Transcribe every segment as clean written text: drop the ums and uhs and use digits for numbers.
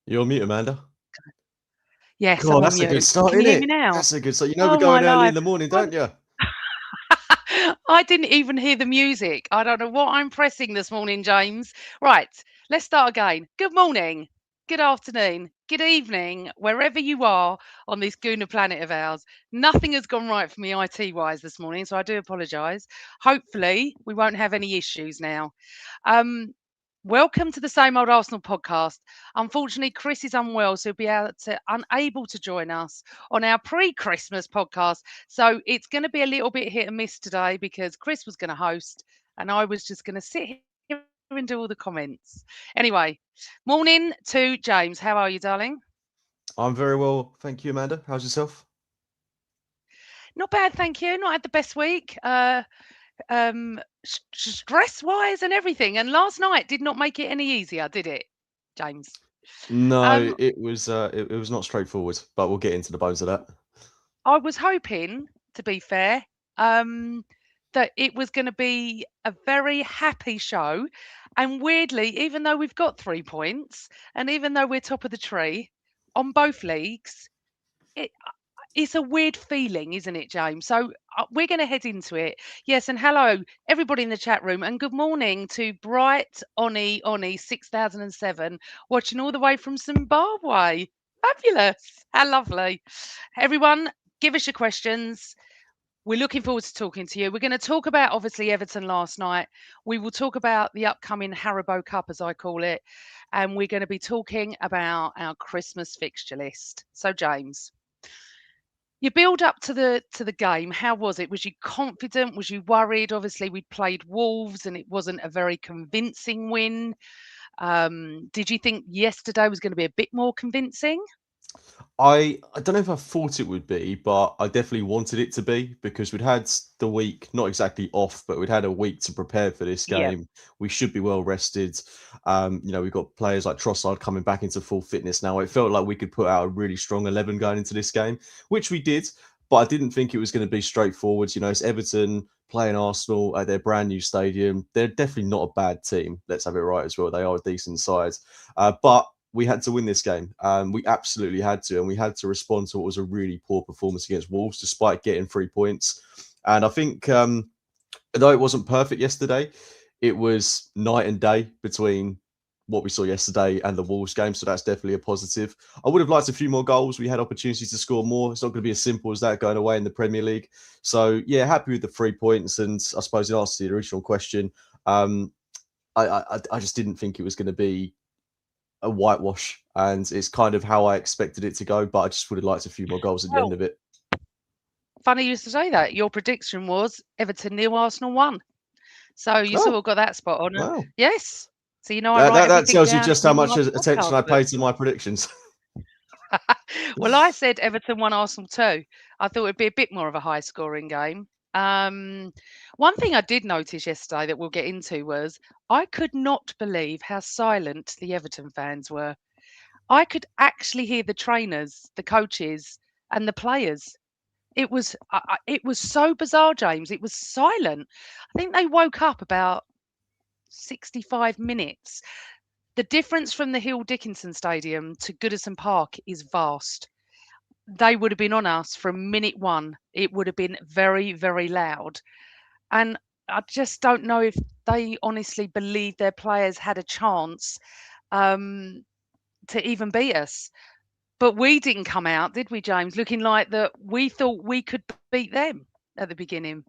You're on mute, Amanda. Yes, I'm God, on that's a good mute. start, Can you isn't hear me it? now? That's a good start. You know we're Oh my going early in life. the morning, I'm- don't you? I didn't even hear the music. I don't know what I'm pressing this morning, James. Right, let's start again. Good morning, good afternoon, good evening, wherever you are on this Gooner planet of ours. Nothing has gone right for me IT wise this morning, so I do apologise. Hopefully, we won't have any issues now. Um, Welcome to the Same Old Arsenal podcast. Unfortunately, Chris is unwell, so unable to join us on our pre-Christmas podcast. So it's going to be a little bit hit and miss today because Chris was going to host and I was just going to sit here and do all the comments. Anyway, morning to James. How are you, darling? I'm very well, thank you, Amanda. How's yourself? Not bad, thank you. Not had the best week. Stress wise and everything. And last night did not make it any easier, did it, James? No, Um, it was not straightforward, but we'll get into the bones of that. I was hoping, to be fair, um, that it was going to be a very happy show. And weirdly, even though we've got 3 points, and even though we're top of the tree on both leagues, it, it's a weird feeling, isn't it, James? So we're going to head into it. Yes, and hello, everybody in the chat room, and good morning to Bright Oni 6007, watching all the way from Zimbabwe. Fabulous. How lovely. Everyone, give us your questions. We're looking forward to talking to you. We're going to talk about obviously Everton last night. We will talk about the upcoming Haribo Cup, as I call it, and we're going to be talking about our Christmas fixture list. So, James, your build up to the game, how was it? Was you confident? Was you worried? Obviously, we played Wolves, and it wasn't a very convincing win. Did you think yesterday was going to be a bit more convincing? I don't know if I thought it would be, but I definitely wanted it to be because we'd had the week, not exactly off, but we'd had a week to prepare for this Yeah. game. We should be well rested. We've got players like Trossard coming back into full fitness now. It felt like we could put out a really strong 11 going into this game, which we did, but I didn't think it was going to be straightforward. It's Everton playing Arsenal at their brand new stadium. They're definitely not a bad team. Let's have it right as well. They are a decent side. But we had to win this game. We absolutely had to, and we had to respond to what was a really poor performance against Wolves, despite getting 3 points. And I think, though it wasn't perfect yesterday, it was night and day between what we saw yesterday and the Wolves game. So that's definitely a positive. I would have liked a few more goals. We had opportunities to score more. It's not going to be as simple as that going away in the Premier League. So yeah, happy with the 3 points. And I suppose in answer to the original question, um, I just didn't think it was going to be a whitewash, and it's kind of how I expected it to go. But I just would have liked a few more goals at the end Well, of it. funny you to say that. Your prediction was Everton nil, Arsenal 1. So you sort Oh, of got that spot on. wow. Yes. So I That, write that, that everything tells you down just how in much my attention podcast I book. paid to my predictions. Well, I said Everton 1, Arsenal 2. I thought it'd be a bit more of a high scoring game. One thing I did notice yesterday that we'll get into was I could not believe how silent the Everton fans were. I could actually hear the trainers, the coaches, and the players. It was so bizarre, James. It was silent. I think they woke up about 65 minutes. The difference from the Hill Dickinson Stadium to Goodison Park is vast. They would have been on us from minute one. It would have been very, very loud. And I just don't know if they honestly believe their players had a chance um, to even beat us. But we didn't come out, did we, James? Looking like that we thought we could beat them at the beginning.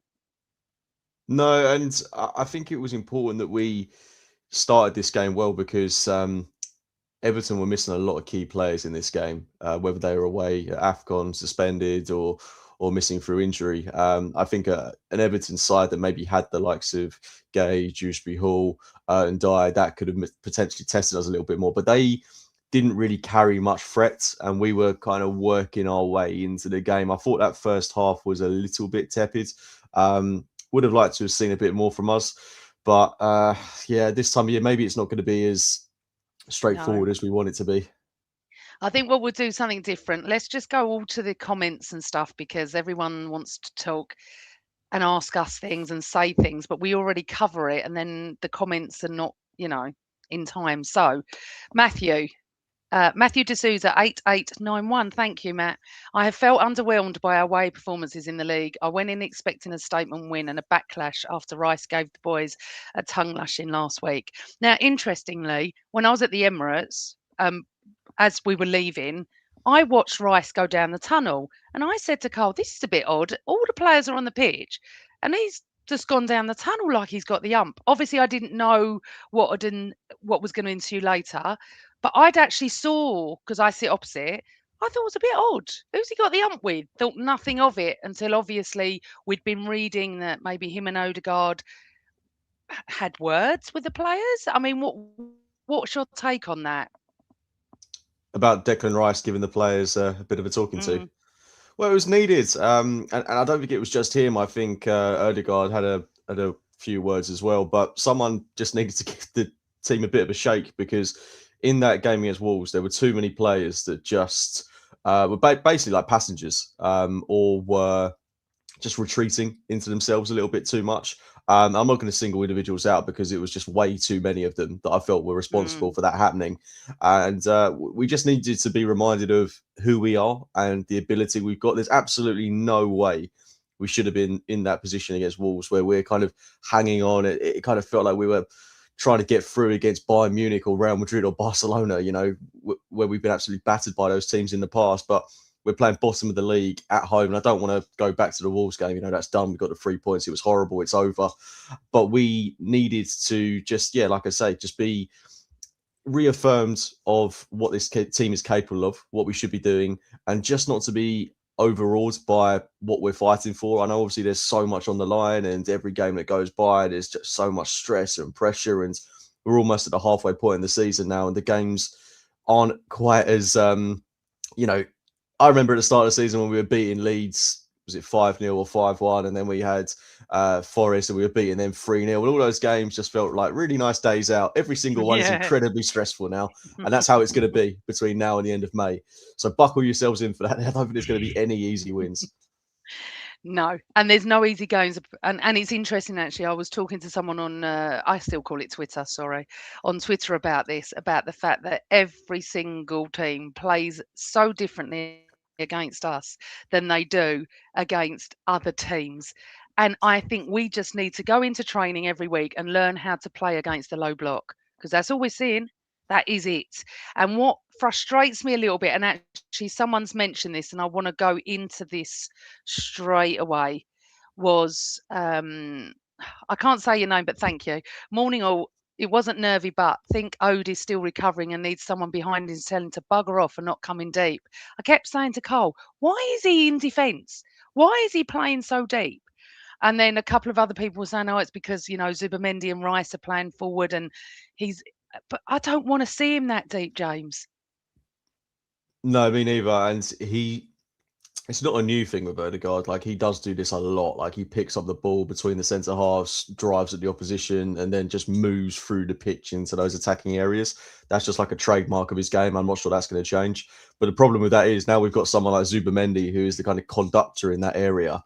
No, and I think it was important that we started this game well because Everton were missing a lot of key players in this game, whether they were away at AFCON, suspended, or missing through injury. I think an Everton side that maybe had the likes of Gay, Dewsbury Hall, and Dyer, that could have potentially tested us a little bit more. But they didn't really carry much threat, and we were kind of working our way into the game. I thought that first half was a little bit tepid. Would have liked to have seen a bit more from us. But yeah, this time of year, maybe it's not going to be as No. straightforward as we want it to be. I think we'll do something different. Let's just go all to the comments and stuff because everyone wants to talk and ask us things and say things, but we already cover it. And then the comments are not, in time. So, Matthew, Matthew D'Souza, 8891. Thank you, Matt. I have felt underwhelmed by our away performances in the league. I went in expecting a statement win and a backlash after Rice gave the boys a tongue lashing last week. Now, interestingly, when I was at the Emirates, as we were leaving, I watched Rice go down the tunnel and I said to Carl, this is a bit odd. All the players are on the pitch and he's just gone down the tunnel like he's got the ump. Obviously, I didn't know what was going to ensue later, but I'd actually saw, because I sit opposite, I thought it was a bit odd. Who's he got the ump with? Thought nothing of it until obviously we'd been reading that maybe him and Odegaard had words with the players. I mean, what's your take on that? About Declan Rice giving the players a bit of a talking to. Mm, Well, it was needed, and I don't think it was just him. I think Odegaard had a few words as well, but someone just needed to give the team a bit of a shake because in that game against Wolves, there were too many players that just were basically like passengers, or were just retreating into themselves a little bit too much. I'm not going to single individuals out because it was just way too many of them that I felt were responsible mm. for that happening. And we just needed to be reminded of who we are and the ability we've got. There's absolutely no way we should have been in that position against Wolves where we're kind of hanging on. It kind of felt like we were trying to get through against Bayern Munich or Real Madrid or Barcelona, where we've been absolutely battered by those teams in the past. But we're playing bottom of the league at home. And I don't want to go back to the Wolves game. That's done. We got the 3 points. It was horrible. It's over. But we needed to just, like I say, just be reaffirmed of what this team is capable of, what we should be doing, and just not to be overawed by what we're fighting for. I know obviously there's so much on the line, and every game that goes by, there's just so much stress and pressure, and we're almost at the halfway point in the season now, and the games aren't quite as I remember at the start of the season when we were beating Leeds, was it 5-0 or 5-1? And then we had Forest and we were beating them 3-0. And all those games just felt like really nice days out. Every single one is Yeah. incredibly stressful now. And that's how it's going to be between now and the end of May. So buckle yourselves in for that. I don't think there's going to be any easy wins. No, and there's no easy goings, and it's interesting actually. I was talking to someone on, I still call it Twitter, sorry, on Twitter about this, about the fact that every single team plays so differently against us than they do against other teams. And I think we just need to go into training every week and learn how to play against the low block because that's all we're seeing. That is it. And what frustrates me a little bit, and actually someone's mentioned this, and I want to go into this straight away, was I can't say your name, but thank you. Morning all. It wasn't nervy, but think Ode is still recovering and needs someone behind him telling to bugger off and not come in deep. I kept saying to Cole, why is he in defence? Why is he playing so deep? And then a couple of other people were saying, oh, it's because, Zubimendi and Rice are playing forward and he's, but I don't want to see him that deep, James. No, me neither. And it's not a new thing with Odegaard. Like he does do this a lot. Like he picks up the ball between the centre halves, drives at the opposition, and then just moves through the pitch into those attacking areas. That's just like a trademark of his game. I'm not sure that's going to change. But the problem with that is now we've got someone like Zubimendi who is the kind of conductor in that area.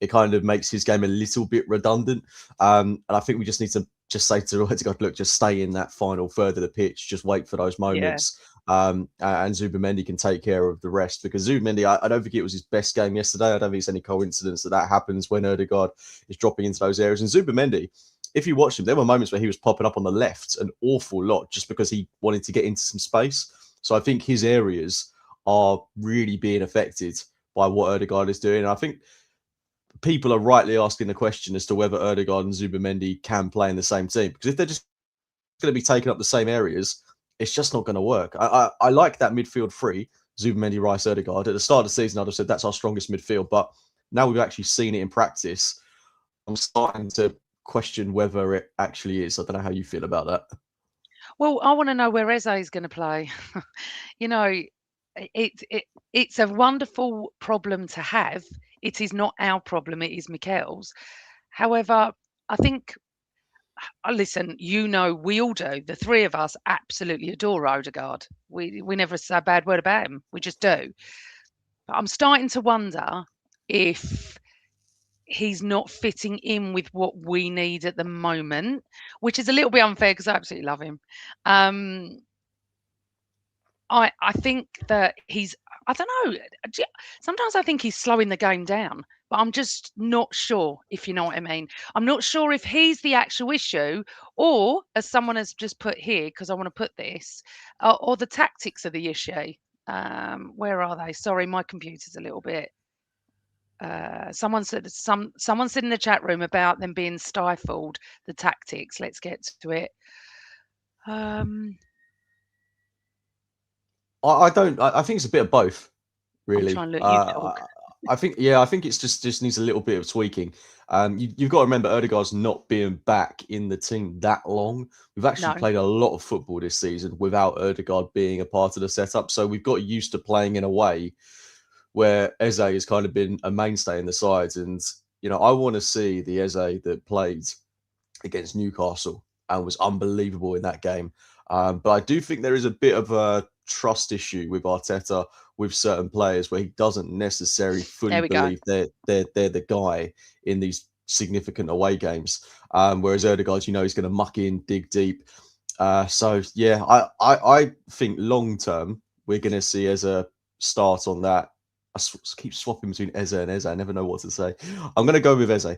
It kind of makes his game a little bit redundant. And I think we just need to just say to Odegaard, look, just stay in that final third of the pitch. Just wait for those Yeah. moments. And Zubimendi can take care of the rest because Zubimendi, I don't think it was his best game yesterday. I don't think it's any coincidence that happens when Odegaard is dropping into those areas. And Zubimendi, if you watch him, there were moments where he was popping up on the left an awful lot just because he wanted to get into some space. So I think his areas are really being affected by what Odegaard is doing. And I think people are rightly asking the question as to whether Odegaard and Zubimendi can play in the same team. Because if they're just going to be taking up the same areas, it's just not going to work. I like that midfield three, Zubimendi, Rice, Odegaard. At the start of the season, I'd have said that's our strongest midfield. But now we've actually seen it in practice, I'm starting to question whether it actually is. I don't know how you feel about that. Well, I want to know where Eze is going to play. you know, it's a wonderful problem to have. It is not our problem. It is Mikel's. However, I think, listen, we all do. The three of us absolutely adore Odegaard. We never say a bad word about him. We just do. But I'm starting to wonder if he's not fitting in with what we need at the moment, which is a little bit unfair because I absolutely love him. Um, I think that he's I don't know. Sometimes I think he's slowing the game down, but I'm just not sure if you know what I mean. I'm not sure if he's the actual issue, or as someone has just put here, because I want to put this, or the tactics are the issue. Where are they? Sorry, my computer's a little bit. Someone said in the chat room about them being stifled. The tactics. Let's get to it. Um, I don't. I think it's a bit of both, I'm really. trying to look. You talk. I think, yeah, I think it's just needs a little bit of tweaking. You've got to remember Erdegaard's not being back in the team that long. We've actually No. played a lot of football this season without Erdegaard being a part of the setup, so we've got used to playing in a way where Eze has kind of been a mainstay in the sides. And I want to see the Eze that played against Newcastle and was unbelievable in that game. But I do think there is a bit of a trust issue with Arteta with certain players where he doesn't necessarily fully There we go. believe they're the guy in these significant away games. Whereas Erdegaard, he's going to muck in, dig deep. So yeah, I think long term we're going to see as a start on that. Keep swapping between Eze and Eze. I never know what to say. I'm going to go with Eze.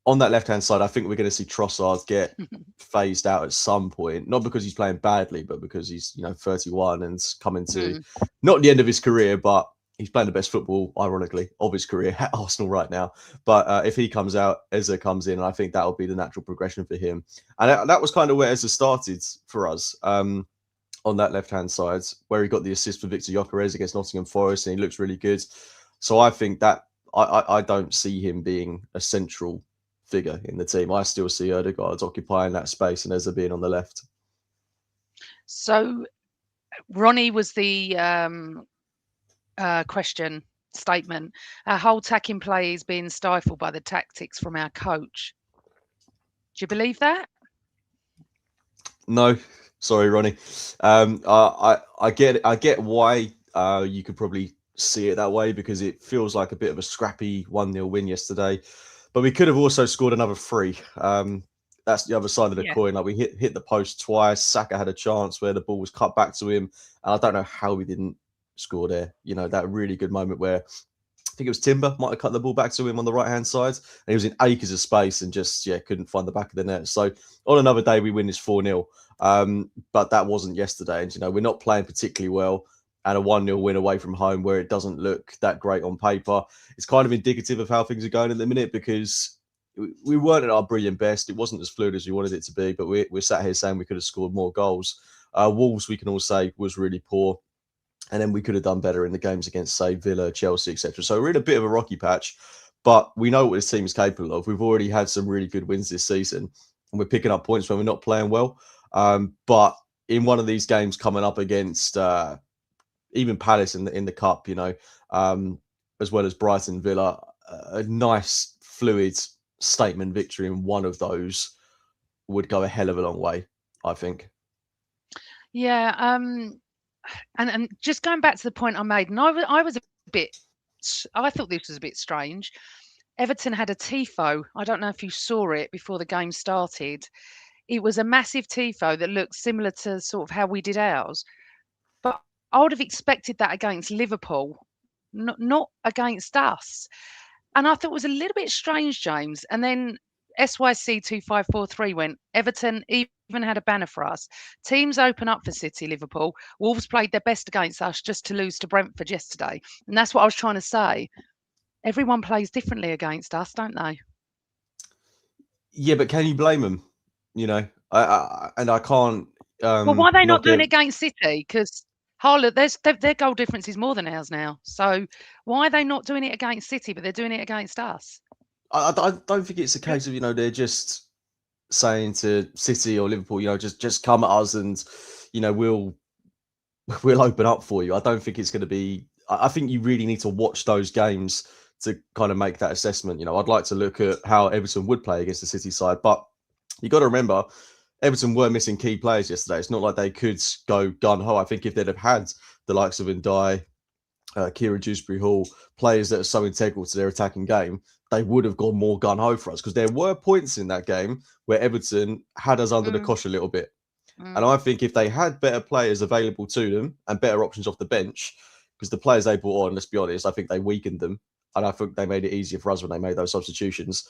On that left-hand side, I think we're going to see Trossard get phased out at some point. Not because he's playing badly, but because he's 31 and coming to not the end of his career, but he's playing the best football, ironically, of his career at Arsenal right now. But if he comes out, Eze comes in, and I think that will be the natural progression for him. And that was kind of where Eze started for us. On that left-hand side, where he got the assist for Victor Gyökeres against Nottingham Forest, and he looks really good. So I think that I don't see him being a central figure in the team. I still see Erdegaard occupying that space and Eze being on the left. So Ronnie was the question statement. Our whole attacking play is being stifled by the tactics from our coach. Do you believe that? No, sorry, Ronnie. I get why you could probably see it that way, because it feels like a bit of a scrappy 1-0 win yesterday. But we could have also scored another 3. That's the other side of the coin. Like, we hit the post twice. Saka had a chance where the ball was cut back to him, and I don't know how we didn't score there. That really good moment where I think it was Timber might have cut the ball back to him on the right-hand side, and he was in acres of space and just couldn't find the back of the net. So on another day we win this 4-0, but that wasn't yesterday. And we're not playing particularly well, and a 1-0 win away from home where it doesn't look that great on paper, it's kind of indicative of how things are going at the minute, because we weren't at our brilliant best. It wasn't as fluid as we wanted it to be, but we're sat here saying we could have scored more goals. Wolves, we can all say, was really poor. And then we could have done better in the games against, say, Villa, Chelsea, etc. So we're in a bit of a rocky patch, but we know what this team is capable of. We've already had some really good wins this season, and we're picking up points when we're not playing well. But in one of these games coming up against even Palace in the cup, as well as Brighton, Villa, a nice fluid statement victory in one of those would go a hell of a long way, I think. Yeah. And just going back to the point I made, and I was a bit, I thought this was a bit strange. Everton had a tifo. I don't know if you saw it before the game started. It was a massive tifo that looked similar to sort of how we did ours. But I would have expected that against Liverpool, not against us. And I thought it was a little bit strange, James. And then SYC2543 went, Everton even had a banner for us. Teams open up for City, Liverpool. Wolves played their best against us just to lose to Brentford yesterday. And that's what I was trying to say. Everyone plays differently against us, don't they? Yeah, but can you blame them? I can't. Well, why are they not doing get... it against City? Because Harlow, their goal difference is more than ours now. So why are they not doing it against City, but they're doing it against us? I don't think it's a case of they're just saying to City or Liverpool, just come at us and we'll open up for you. I don't think it's going to be. I think you really need to watch those games to kind of make that assessment. I'd like to look at how Everton would play against the City side, but you got to remember Everton were missing key players yesterday. It's not like they could go gun ho. I think if they'd have had the likes of Ndiaye, Kieran Dewsbury-Hall, players that are so integral to their attacking game, they would have gone more gun ho for us, because there were points in that game where Everton had us under the cosh a little bit. And I think if they had better players available to them and better options off the bench, because the players they brought on, let's be honest, I think they weakened them. And I think they made it easier for us when they made those substitutions.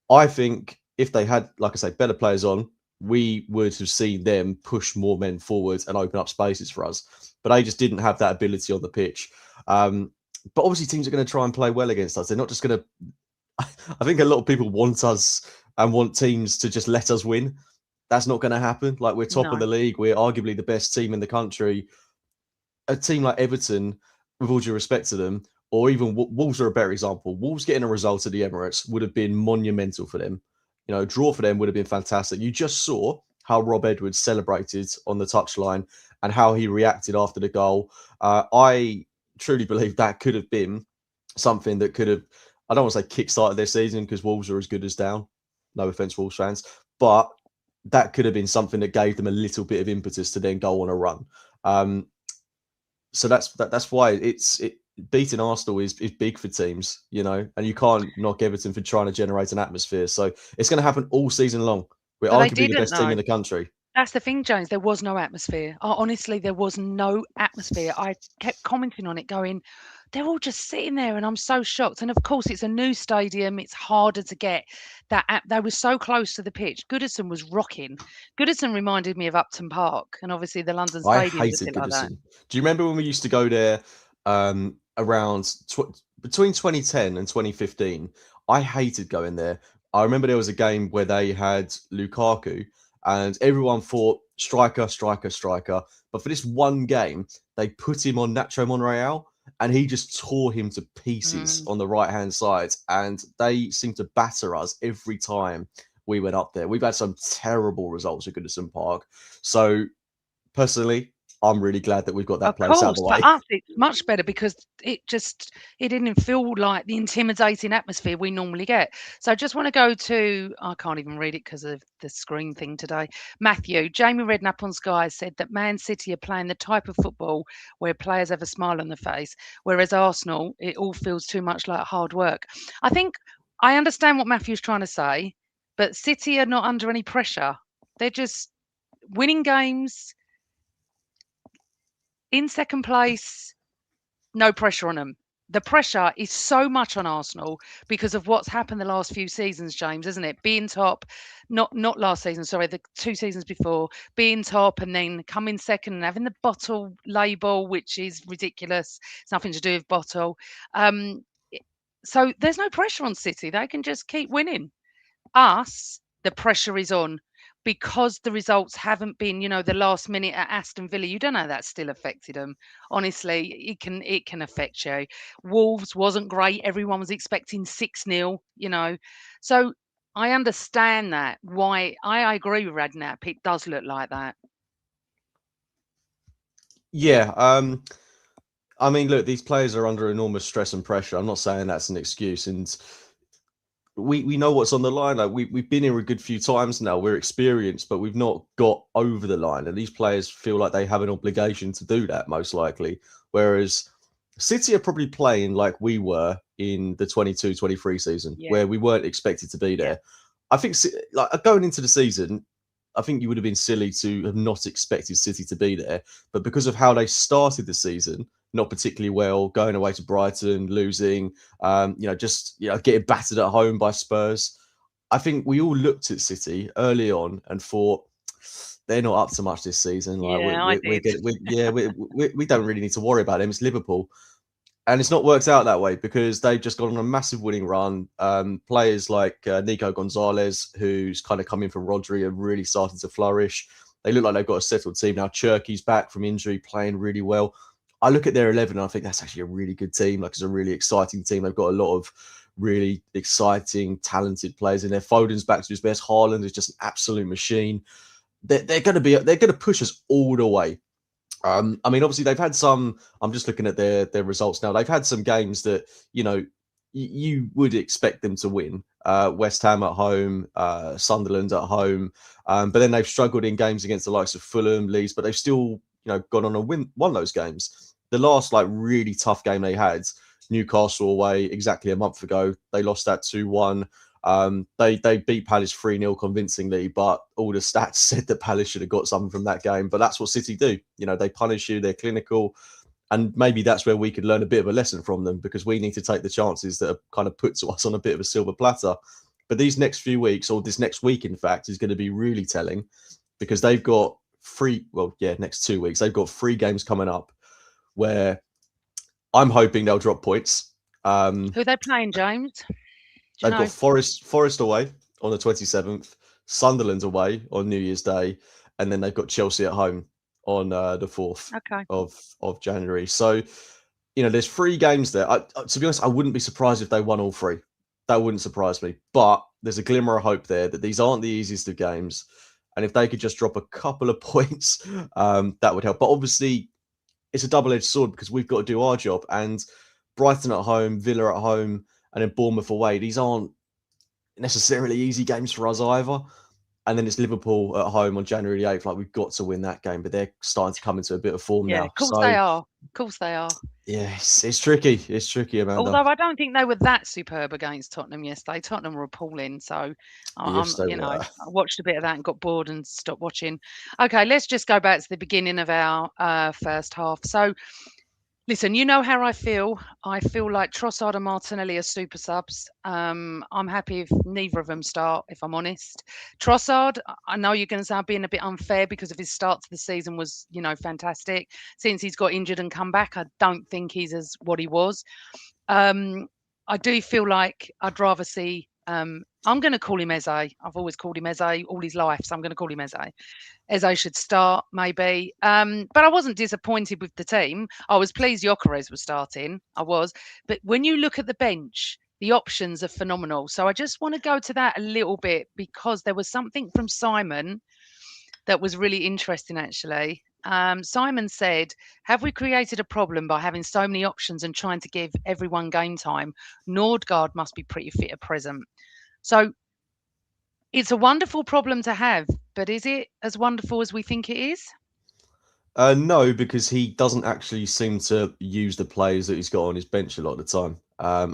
I think if they had, like I say, better players on, we would have seen them push more men forward and open up spaces for us. But they just didn't have that ability on the pitch. But obviously, teams are going to try and play well against us. They're not just going to. I think a lot of people want us and want teams to just let us win. That's not going to happen. Like, we're top of No. the league. We're arguably the best team in the country. A team like Everton, with all due respect to them, or even Wolves are a better example. Wolves getting a result at the Emirates would have been monumental for them. You know, a draw for them would have been fantastic. You just saw how Rob Edwards celebrated on the touchline and how he reacted after the goal. I truly believe that could have been something that could have, I don't want to say kick-started their season, because Wolves are as good as down. No offense, Wolves fans. But that could have been something that gave them a little bit of impetus to then go on a run. So that's why beating Arsenal is big for teams, you know, and you can't knock Everton for trying to generate an atmosphere. So it's going to happen all season long. We're But they arguably the didn't best team though. in the country. That's the thing, James. There was no atmosphere. Honestly, there was no atmosphere. I kept commenting on it, going, they're all just sitting there, and I'm so shocked. And of course, it's a new stadium. It's harder to get that. They were so close to the pitch. Goodison was rocking. Goodison reminded me of Upton Park, and obviously the London I Stadium's a hated bit like that. Goodison. Do you remember when we used to go there around between 2010 and 2015? I hated going there. I remember there was a game where they had Lukaku and everyone thought striker, striker, striker. But for this one game, they put him on Nacho Monreal and he just tore him to pieces on the right-hand side. And they seemed to batter us every time we went up there. We've had some terrible results at Goodison Park. So personally, I'm really glad that we've got that Of place out of course, the for way. us, it's much better because it didn't feel like the intimidating atmosphere we normally get. So I just want to go to, I can't even read it because of the screen thing today. Matthew, Jamie Redknapp on Sky said that Man City are playing the type of football where players have a smile on their face, whereas Arsenal, it all feels too much like hard work. I think I understand what Matthew's trying to say, but City are not under any pressure. They're just winning games in second place, no pressure on them. The pressure is so much on Arsenal because of what's happened the last few seasons, James, isn't it? Being top, not last season, sorry, the 2 seasons before, being top and then coming second and having the bottle label, which is ridiculous. It's nothing to do with bottle. So there's no pressure on City. They can just keep winning. Us, the pressure is on because the results haven't been, the last minute at Aston Villa. You don't know that's still affected them. Honestly, it can affect you. Wolves wasn't great. Everyone was expecting 6-0, So I understand that. Why I agree with Radnap. It does look like that. Yeah. I mean, look, these players are under enormous stress and pressure. I'm not saying that's an excuse. And we know what's on the line. Like we've been here a good few times now. We're experienced, but we've not got over the line. And these players feel like they have an obligation to do that, most likely. Whereas City are probably playing like we were in the 22-23 season, where we weren't expected to be there. I think, like, going into the season, I think you would have been silly to have not expected City to be there. But because of how they started the season, not particularly well, going away to Brighton, losing, getting battered at home by Spurs. I think we all looked at City early on and thought they're not up to much this season. Like I did. we don't really need to worry about them. It's Liverpool. And it's not worked out that way because they've just gone on a massive winning run. Players like Nico Gonzalez, who's kind of coming from Rodri, are really starting to flourish. They look like they've got a settled team now. Cherky's back from injury, playing really well. I look at their 11 and I think that's actually a really good team. Like, it's a really exciting team. They've got a lot of really exciting, talented players in there. Foden's back to his best. Haaland is just an absolute machine. They're going to push us all the way. I mean, obviously they've had some. I'm just looking at their results now. They've had some games that you would expect them to win. West Ham at home, Sunderland at home, but then they've struggled in games against the likes of Fulham, Leeds, but they've still gone on and won those games. The last really tough game they had, Newcastle away, exactly a month ago, they lost that 2-1. They beat Palace 3-0 convincingly, but all the stats said that Palace should have got something from that game. But that's what City do. They punish you, they're clinical. And maybe that's where we could learn a bit of a lesson from them, because we need to take the chances that are kind of put to us on a bit of a silver platter. But these next few weeks, or this next week, in fact, is going to be really telling, because they've got next 2 weeks, they've got 3 games coming up where I'm hoping they'll drop points. Who are they playing, James? They've got Forest away on the 27th, Sunderland away on New Year's Day, and then they've got Chelsea at home on the 4th of January. So, there's 3 games there. To be honest, I wouldn't be surprised if they won all 3. That wouldn't surprise me. But there's a glimmer of hope there that these aren't the easiest of games. And if they could just drop a couple of points, that would help. But obviously, it's a double-edged sword, because we've got to do our job. And Brighton at home, Villa at home, and then Bournemouth away, these aren't necessarily easy games for us either. And then it's Liverpool at home on January the 8th. Like, we've got to win that game, but they're starting to come into a bit of form now. Of course they are. Of course they are. Yes, it's tricky. It's tricky, Amanda. Although I don't think they were that superb against Tottenham yesterday. Tottenham were appalling. So, I watched a bit of that and got bored and stopped watching. Okay, let's just go back to the beginning of our first half. So, listen, you know how I feel. I feel like Trossard and Martinelli are super subs. I'm happy if neither of them start, if I'm honest. Trossard, I know you're going to say I'm being a bit unfair because of his start to the season was, fantastic. Since he's got injured and come back, I don't think he's as what he was. I do feel like I'd rather see... I'm going to call him Eze. I've always called him Eze all his life, so I'm going to call him Eze. Eze should start, maybe. But I wasn't disappointed with the team. I was pleased Gyökeres was starting. I was. But when you look at the bench, the options are phenomenal. So I just want to go to that a little bit, because there was something from Simon that was really interesting, actually. Simon said, have we created a problem by having so many options and trying to give everyone game time? Nordgaard must be pretty fit at present. So it's a wonderful problem to have, but is it as wonderful as we think it is? No, because he doesn't actually seem to use the players that he's got on his bench a lot of the time,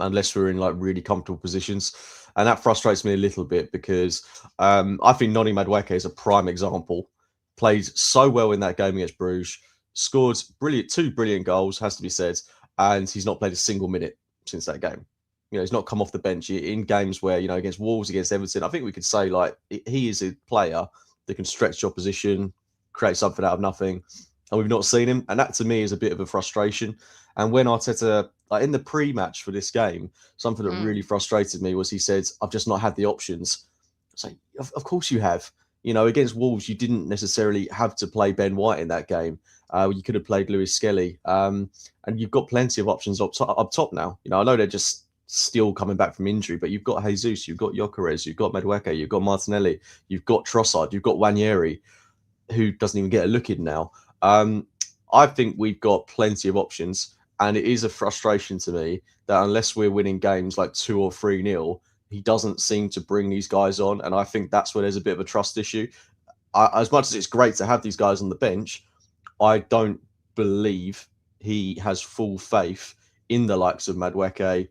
unless we're in like really comfortable positions. And that frustrates me a little bit, because I think Noni Madueke is a prime example. Played so well in that game against Bruges, scored 2 brilliant goals, has to be said, and he's not played a single minute since that game. He's not come off the bench in games where, against Wolves, against Everton. I think we could say, like, he is a player that can stretch your position, create something out of nothing, and we've not seen him. And that, to me, is a bit of a frustration. And when Arteta, like in the pre-match for this game, something that really frustrated me was he said, I've just not had the options. It's like, of course you have. Against Wolves, you didn't necessarily have to play Ben White in that game. You could have played Lewis Skelly. And you've got plenty of options up top now. I know they're just still coming back from injury, but you've got Jesus, you've got Gyökeres, you've got Madueke, you've got Martinelli, you've got Trossard, you've got Nwaneri, who doesn't even get a look in now. I think we've got plenty of options, and it is a frustration to me that unless we're winning games like 2 or 3-0, he doesn't seem to bring these guys on, and I think that's where there's a bit of a trust issue. As much as it's great to have these guys on the bench, I don't believe he has full faith in the likes of Madueke,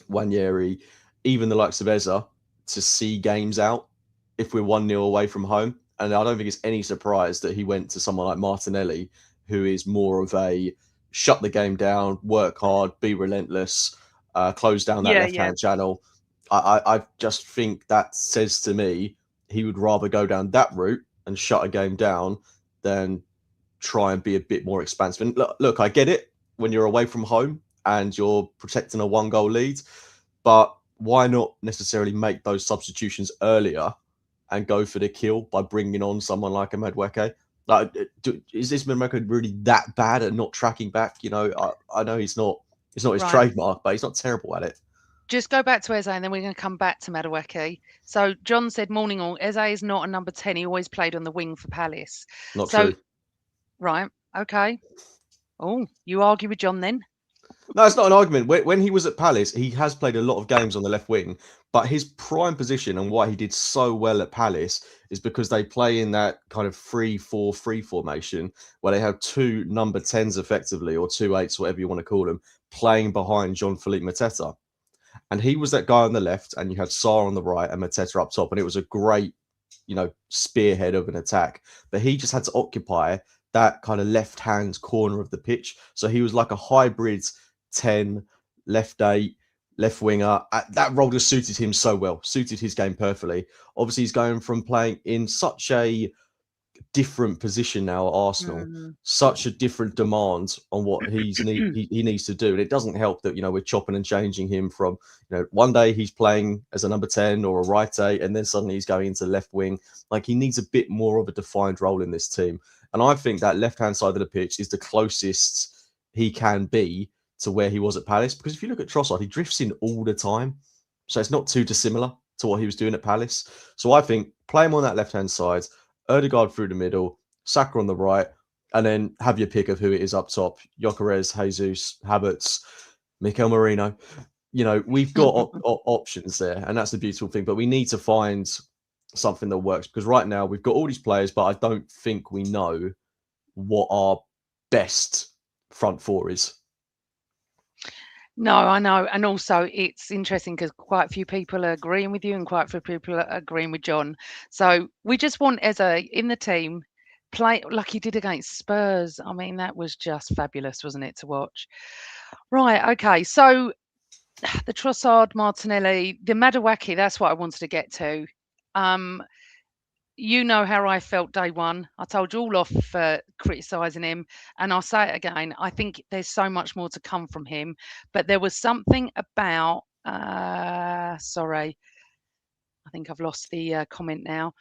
Nwaneri, even the likes of Eze, to see games out if we're 1-0 away from home. And I don't think it's any surprise that he went to someone like Martinelli, who is more of a shut the game down, work hard, be relentless, close down that left-hand channel. I just think that says to me he would rather go down that route and shut a game down than try and be a bit more expansive. And look, I get it when you're away from home and you're protecting a 1-goal lead, but why not necessarily make those substitutions earlier and go for the kill by bringing on someone like a Madueke? Like, is this Madueke really that bad at not tracking back? I know it's not his trademark, but he's not terrible at it. Just go back to Eze, and then we're going to come back to Madueke. So John said, morning all. Eze is not a number 10. He always played on the wing for Palace. Not true. Right. Okay. Oh, you argue with John then? No, it's not an argument. When he was at Palace, he has played a lot of games on the left wing, but his prime position and why he did so well at Palace is because they play in that kind of 3-4-3 formation where they have 2 number 10s effectively, or 2 8s, whatever you want to call them, playing behind Jean-Philippe Mateta. And he was that guy on the left, and you had Sarr on the right and Mateta up top. And it was a great, spearhead of an attack. But he just had to occupy that kind of left-hand corner of the pitch. So he was like a hybrid 10, left 8, left winger. That role just suited him so well, suited his game perfectly. Obviously, he's going from playing in such a different position now at Arsenal, such a different demand on what he needs to do. And it doesn't help that, we're chopping and changing him from, one day he's playing as a number 10 or a right 8, and then suddenly he's going into left wing. Like, he needs a bit more of a defined role in this team. And I think that left-hand side of the pitch is the closest he can be to where he was at Palace. Because if you look at Trossard, he drifts in all the time. So it's not too dissimilar to what he was doing at Palace. So I think play him on that left-hand side, Ødegaard through the middle, Saka on the right, and then have your pick of who it is up top. Gyökeres, Jesus, Havertz, Mikel Merino. We've got options there, and that's the beautiful thing. But we need to find something that works, because right now we've got all these players, but I don't think we know what our best front four is. No, I know. And also it's interesting because quite a few people are agreeing with you and quite a few people are agreeing with John. So we just want Eze in the team, play like he did against Spurs. I mean, that was just fabulous, wasn't it, to watch? Right, okay. So the Trossard, Martinelli, the Madueke, that's what I wanted to get to. You know how I felt day one. I told you all off for criticising him, and I'll say it again. I think there's so much more to come from him, but there was something about. Sorry, I think I've lost the comment now.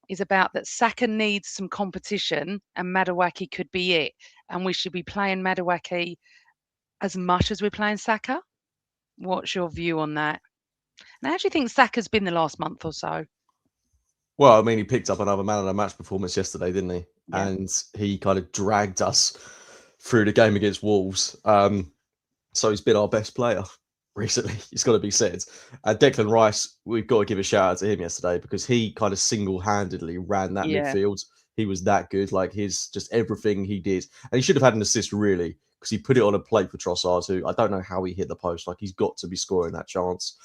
Is about that Saka needs some competition, and Madueke could be it, and we should be playing Madueke as much as we're playing Saka. What's your view on that? And how do you think Saka's been the last month or so? Well, I mean, he picked up another man of the match performance yesterday, didn't he? Yeah. And he kind of dragged us through the game against Wolves. So he's been our best player recently. It's got to be said. Declan Rice, we've got to give a shout out to him yesterday, because he kind of single-handedly ran that midfield. He was that good. Like, just everything he did. And he should have had an assist, really, because he put it on a plate for Trossard, who I don't know how he hit the post. Like, he's got to be scoring that chance.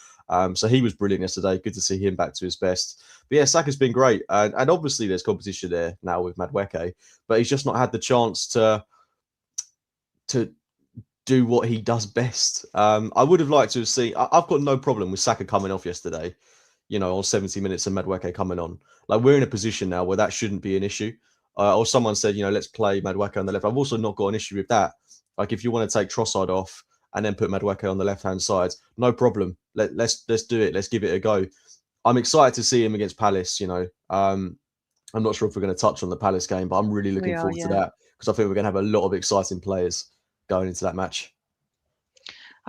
So he was brilliant yesterday. Good to see him back to his best. But yeah, Saka's been great. And obviously there's competition there now with Madueke, but he's just not had the chance to do what he does best. I would have liked to have seen... I've got no problem with Saka coming off yesterday, on 70 minutes and Madueke coming on. Like, we're in a position now where that shouldn't be an issue. Or someone said, let's play Madueke on the left. I've also not got an issue with that. Like, if you want to take Trossard off and then put Madueke on the left-hand side, no problem. Let's do it. Let's give it a go. I'm excited to see him against Palace, I'm not sure if we're going to touch on the Palace game, but I'm really looking forward to that, because I think we're going to have a lot of exciting players going into that match.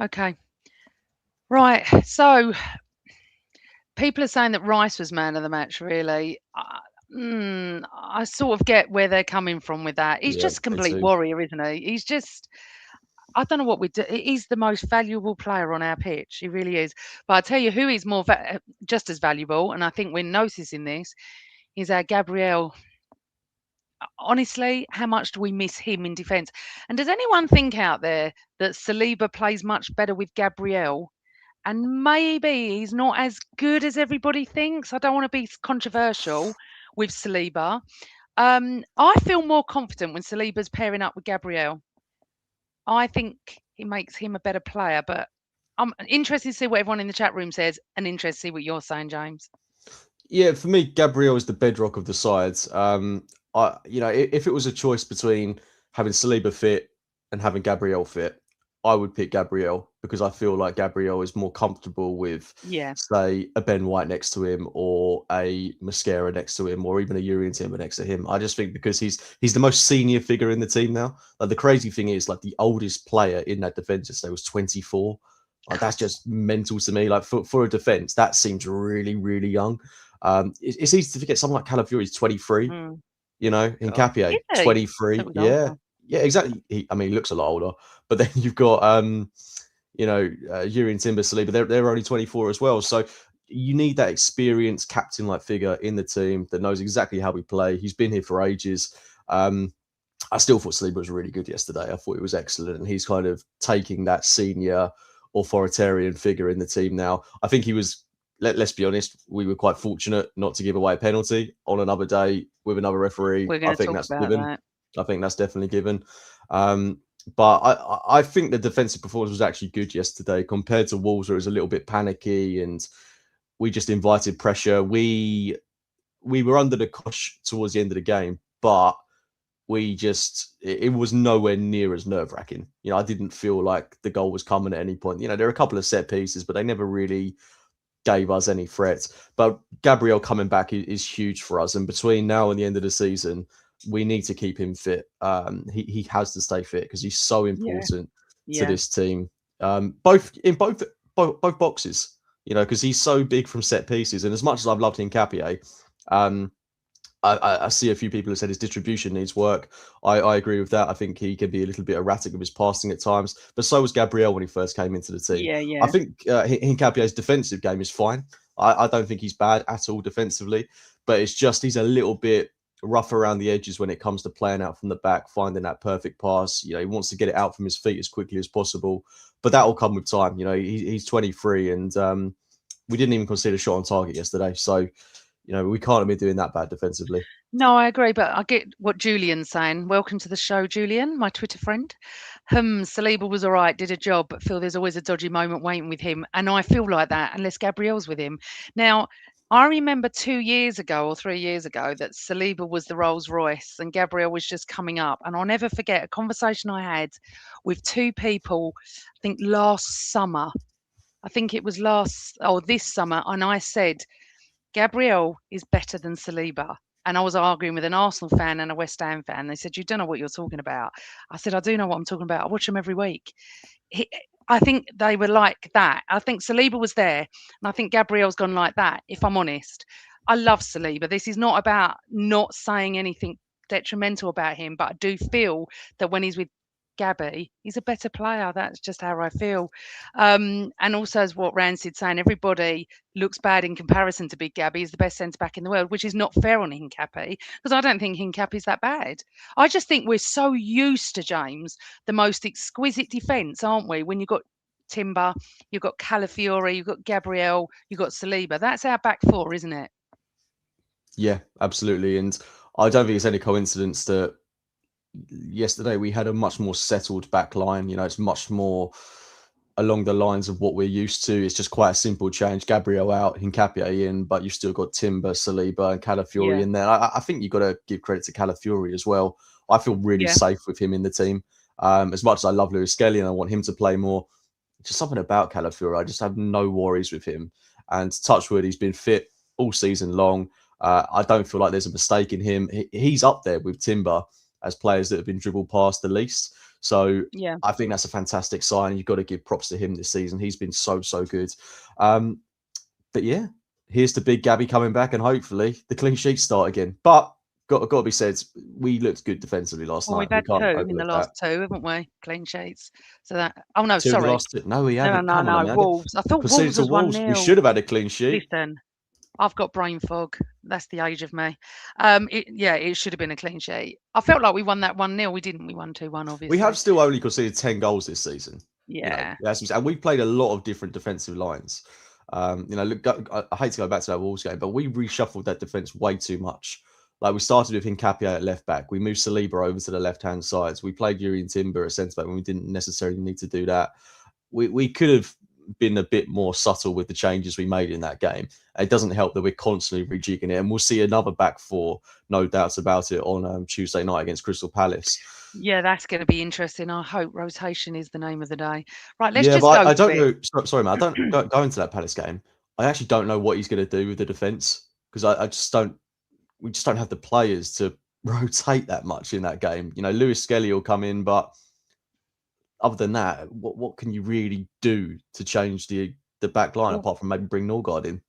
Okay. Right. So people are saying that Rice was man of the match, really. I sort of get where they're coming from with that. He's just a complete warrior, isn't he? He's just... I don't know what we do. He's the most valuable player on our pitch. He really is. But I'll tell you who is just as valuable, and I think we're noticing this, is our Gabriel. Honestly, how much do we miss him in defence? And does anyone think out there that Saliba plays much better with Gabriel? And maybe he's not as good as everybody thinks. I don't want to be controversial with Saliba. I feel more confident when Saliba's pairing up with Gabriel. I think it makes him a better player, but I'm interested to see what everyone in the chat room says, and interested to see what you're saying, James. Yeah, for me, Gabriel is the bedrock of the sides. If it was a choice between having Saliba fit and having Gabriel fit, I would pick Gabriel, because I feel like Gabriel is more comfortable with, say, a Ben White next to him, or a Mosquera next to him, or even a Yuri Timber next to him. I just think because he's the most senior figure in the team now. Like, the crazy thing is, like, the oldest player in that defence yesterday was 24. Like, that's just mental to me. Like, for a defence, that seems really, really young. It's easy to forget someone like Calafiori's 23. Nketiah, 23. Yeah, exactly. He looks a lot older. But then you've got, Yuri and Timber, Saliba. They're only 24 as well. So you need that experienced captain-like figure in the team that knows exactly how we play. He's been here for ages. I still thought Saliba was really good yesterday. I thought it was excellent. And he's kind of taking that senior authoritarian figure in the team now. I think he was. Let's be honest, we were quite fortunate not to give away a penalty on another day with another referee. We're I going to think talk that's about given. that. I think that's definitely given. But I think the defensive performance was actually good yesterday compared to Wolves, where it was a little bit panicky and we just invited pressure. We were under the cosh towards the end of the game, but it was nowhere near as nerve wracking. I didn't feel like the goal was coming at any point. There are a couple of set pieces, but they never really gave us any threat. But Gabriel coming back is huge for us. And between now and the end of the season, we need to keep him fit. He has to stay fit because he's so Yeah. important to Yeah. this team. Both boxes, because he's so big from set pieces. And as much as I've loved Hincapié, I see a few people who said his distribution needs work. I agree with that. I think he can be a little bit erratic with his passing at times, but so was Gabriel when he first came into the team. Yeah. Yeah. I think Hincapié's defensive game is fine. I don't think he's bad at all defensively, but it's just he's a little bit rough around the edges when it comes to playing out from the back, finding that perfect pass. He wants to get it out from his feet as quickly as possible, but that will come with time. He's 23 and we didn't even consider a shot on target yesterday. So, we can't have been doing that bad defensively. No, I agree, but I get what Julian's saying. Welcome to the show, Julian, my Twitter friend. Saliba was all right, did a job, but feel there's always a dodgy moment waiting with him. And I feel like that unless Gabriel's with him. Now, I remember 2 years ago or 3 years ago that Saliba was the Rolls Royce and Gabriel was just coming up. And I'll never forget a conversation I had with two people, I think last summer. I think it was this summer. And I said, Gabriel is better than Saliba. And I was arguing with an Arsenal fan and a West Ham fan. They said, You don't know what you're talking about. I said, I do know what I'm talking about. I watch him every week. I think they were like that. I think Saliba was there. And I think Gabriel's gone like that, if I'm honest. I love Saliba. This is not about not saying anything detrimental about him, but I do feel that when he's with Gabby, he's a better player. That's just how I feel. And also, as what Rancid saying, everybody looks bad in comparison to Big Gabby. He's the best centre back in the world, which is not fair on Hincapié because I don't think Hincapié's that bad. I just think we're so used to James, the most exquisite defence, aren't we? When you've got Timber, you've got Calafiori, you've got Gabriel, you've got Saliba. That's our back four, isn't it? Yeah, absolutely. And I don't think it's any coincidence that yesterday we had a much more settled back line. It's much more along the lines of what we're used to. It's just quite a simple change. Gabriel out, Hincapié in, but you've still got Timber, Saliba, and Calafiori in there. I think you've got to give credit to Calafiori as well. I feel really safe with him in the team. As much as I love Lewis Skelly and I want him to play more, just something about Calafiori. I just have no worries with him. And touchwood, he's been fit all season long. I don't feel like there's a mistake in him. He's up there with Timber as players that have been dribbled past the least. So I think that's a fantastic sign. You've got to give props to him this season. He's been so good. But yeah, here's the big Gabby coming back and hopefully the clean sheets start again. But got to be said, we looked good defensively last night. We've had we can't two in the last two, haven't we? Clean sheets. So that. Oh no, two sorry. In the last two. No, we haven't. No. Wolves. I thought Wolves was 1-0. We should have had a clean sheet. Listen, I've got brain fog. That's the age of me. It should have been a clean sheet. I felt like we won that 1-0. We didn't. We won 2-1, obviously. We have still only conceded 10 goals this season. Yeah. And we've played a lot of different defensive lines. Look, I hate to go back to that Wolves game, but we reshuffled that defense way too much. Like we started with Hincapié at left back. We moved Saliba over to the left-hand sides. We played Yuri and Timber at centre back when we didn't necessarily need to do that. We could have been a bit more subtle with the changes we made in that game. It doesn't help that we're constantly rejigging it. And we'll see another back four, no doubts about it, on Tuesday night against Crystal Palace. Yeah, that's going to be interesting. I hope rotation is the name of the day. Right, let's just go. I don't know. Sorry, man. I don't go into that Palace game. I actually don't know what he's going to do with the defence because I just don't. We just don't have the players to rotate that much in that game. Lewis Skelly will come in, but other than that, what can you really do to change the back line apart from maybe bring Norgard in?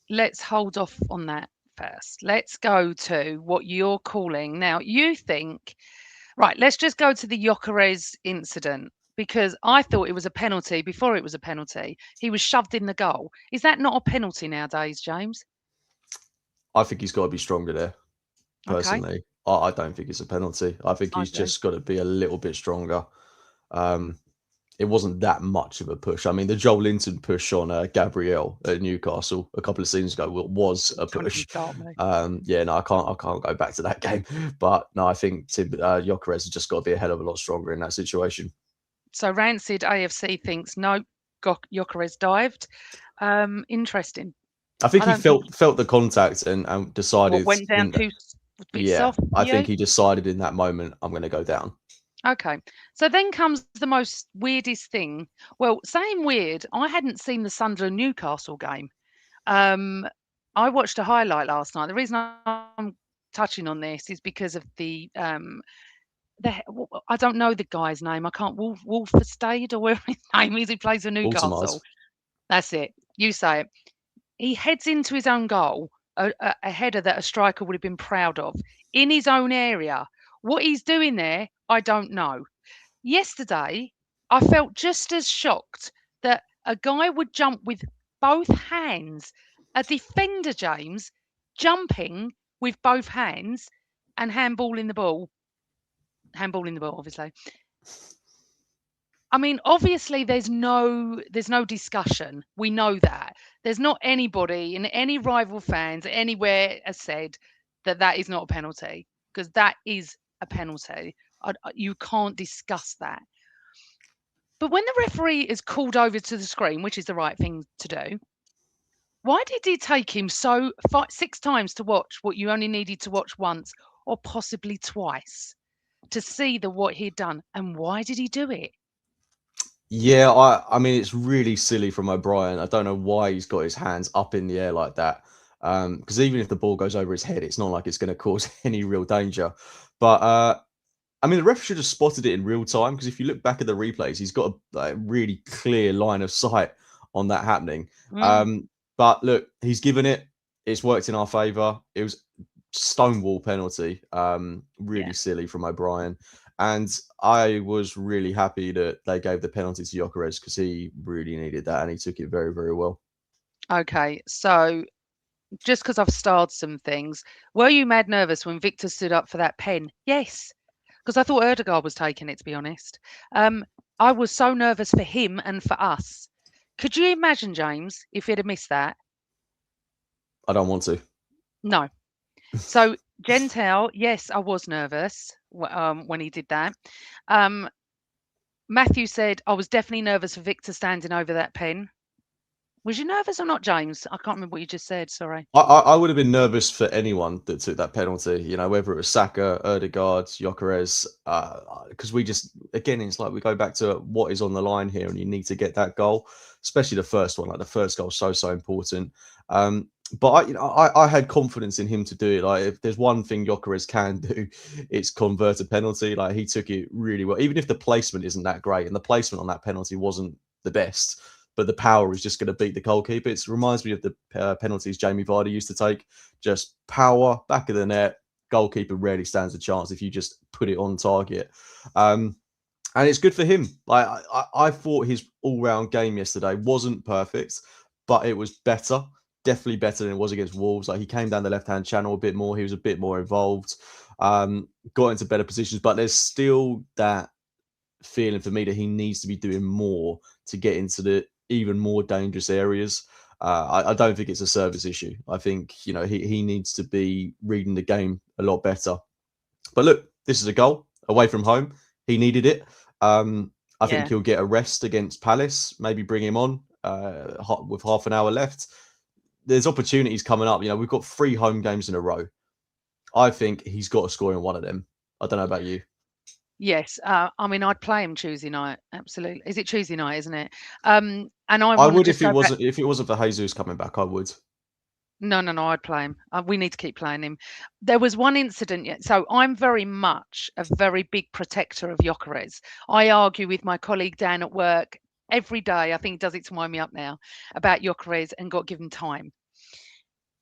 Let's hold off on that first. Let's go to what you're calling now. You think, right? Let's just go to the Gyökeres incident because I thought it was a penalty before it was a penalty. He was shoved in the goal. Is that not a penalty nowadays, James? I think he's got to be stronger there. Personally, I don't think it's a penalty. I think he's just got to be a little bit stronger. it wasn't that much of a push. I mean, the Joel Linton push on Gabriel at Newcastle a couple of seasons ago was a Don't even push. start me. Yeah, no, I can't go back to that game. But no, I think Gyökeres has just got to be a hell of a lot stronger in that situation. So Rancid AFC thinks no, Gyökeres dived. Interesting. I think I he don't think felt the contact and what decided went down in too a bit yeah, soft for I think you. he decided in that moment I'm going to go down. Okay. So then comes the most weirdest thing. Well, saying weird, I hadn't seen the Sunderland Newcastle game. Um, I watched a highlight last night. The reason I'm touching on this is because of I don't know the guy's name. I can't Wolfestade or whatever his name is. He plays for Newcastle. Ultimate. That's it. You say it. He heads into his own goal, a header that a striker would have been proud of in his own area. What he's doing there, I don't know. Yesterday, I felt just as shocked that a guy would jump with both hands, a defender, James, jumping with both hands and handballing the ball, obviously. I mean, obviously, there's no discussion. We know that there's not anybody and any rival fans anywhere has said that that is not a penalty because that is a penalty. You can't discuss that. But when the referee is called over to the screen, which is the right thing to do, why did it take him 6 times to watch what you only needed to watch once or possibly twice to see what he'd done? And why did he do it? Yeah, I mean it's really silly from O'Brien. I don't know why he's got his hands up in the air like that. Because even if the ball goes over his head, it's not like it's going to cause any real danger. But I mean, the ref should have spotted it in real time because if you look back at the replays, he's got a really clear line of sight on that happening. Mm, But look, he's given it. It's worked in our favour. It was stonewall penalty. yeah. Really silly from O'Brien. And I was really happy that they gave the penalty to Gyökeres because he really needed that and he took it very, very well. Okay. So just because I've starred some things, were you mad nervous when Victor stood up for that pen? Yes, because I thought Erdegaard was taking it, to be honest. I was so nervous for him and for us. Could you imagine, James, if he'd have missed that? I don't want to. No. So Gentile, yes, I was nervous when he did that. Um, Matthew said I was definitely nervous for Victor standing over that pen. Was you nervous or not, James? I can't remember what you just said. Sorry. I would have been nervous for anyone that took that penalty, whether it was Saka, Erdegaard, Gyökeres, because we just, again, it's like we go back to what is on the line here and you need to get that goal, especially the first one. Like the first goal is so, so important. But I had confidence in him to do it. Like if there's one thing Gyökeres can do, it's convert a penalty. Like he took it really well, even if the placement isn't that great, and the placement on that penalty wasn't the best, but the power is just going to beat the goalkeeper. It reminds me of the penalties Jamie Vardy used to take. Just power, back of the net. Goalkeeper rarely stands a chance if you just put it on target. And it's good for him. Like I thought his all-round game yesterday wasn't perfect, but it was better. Definitely better than it was against Wolves. Like he came down the left-hand channel a bit more. He was a bit more involved. Got into better positions, but there's still that feeling for me that he needs to be doing more to get into the even more dangerous areas. I don't think it's a service issue. I think he needs to be reading the game a lot better. But look, this is a goal away from home. He needed it. I think Yeah. he'll get a rest against Palace. Maybe bring him on with half an hour left. There's opportunities coming up. We've got 3 home games in a row. I think he's got to score in one of them. I don't know about you. Yes, I mean, I'd play him Tuesday night. Absolutely. Is it Tuesday night, isn't it? And I I want to would just go back. if it wasn't for Jesus coming back. I would. No, no, no, I'd play him. We need to keep playing him. There was one incident yet. So I'm very much a very big protector of Gyökeres. I argue with my colleague Dan at work every day. I think he does it to wind me up now about Gyökeres and got given time.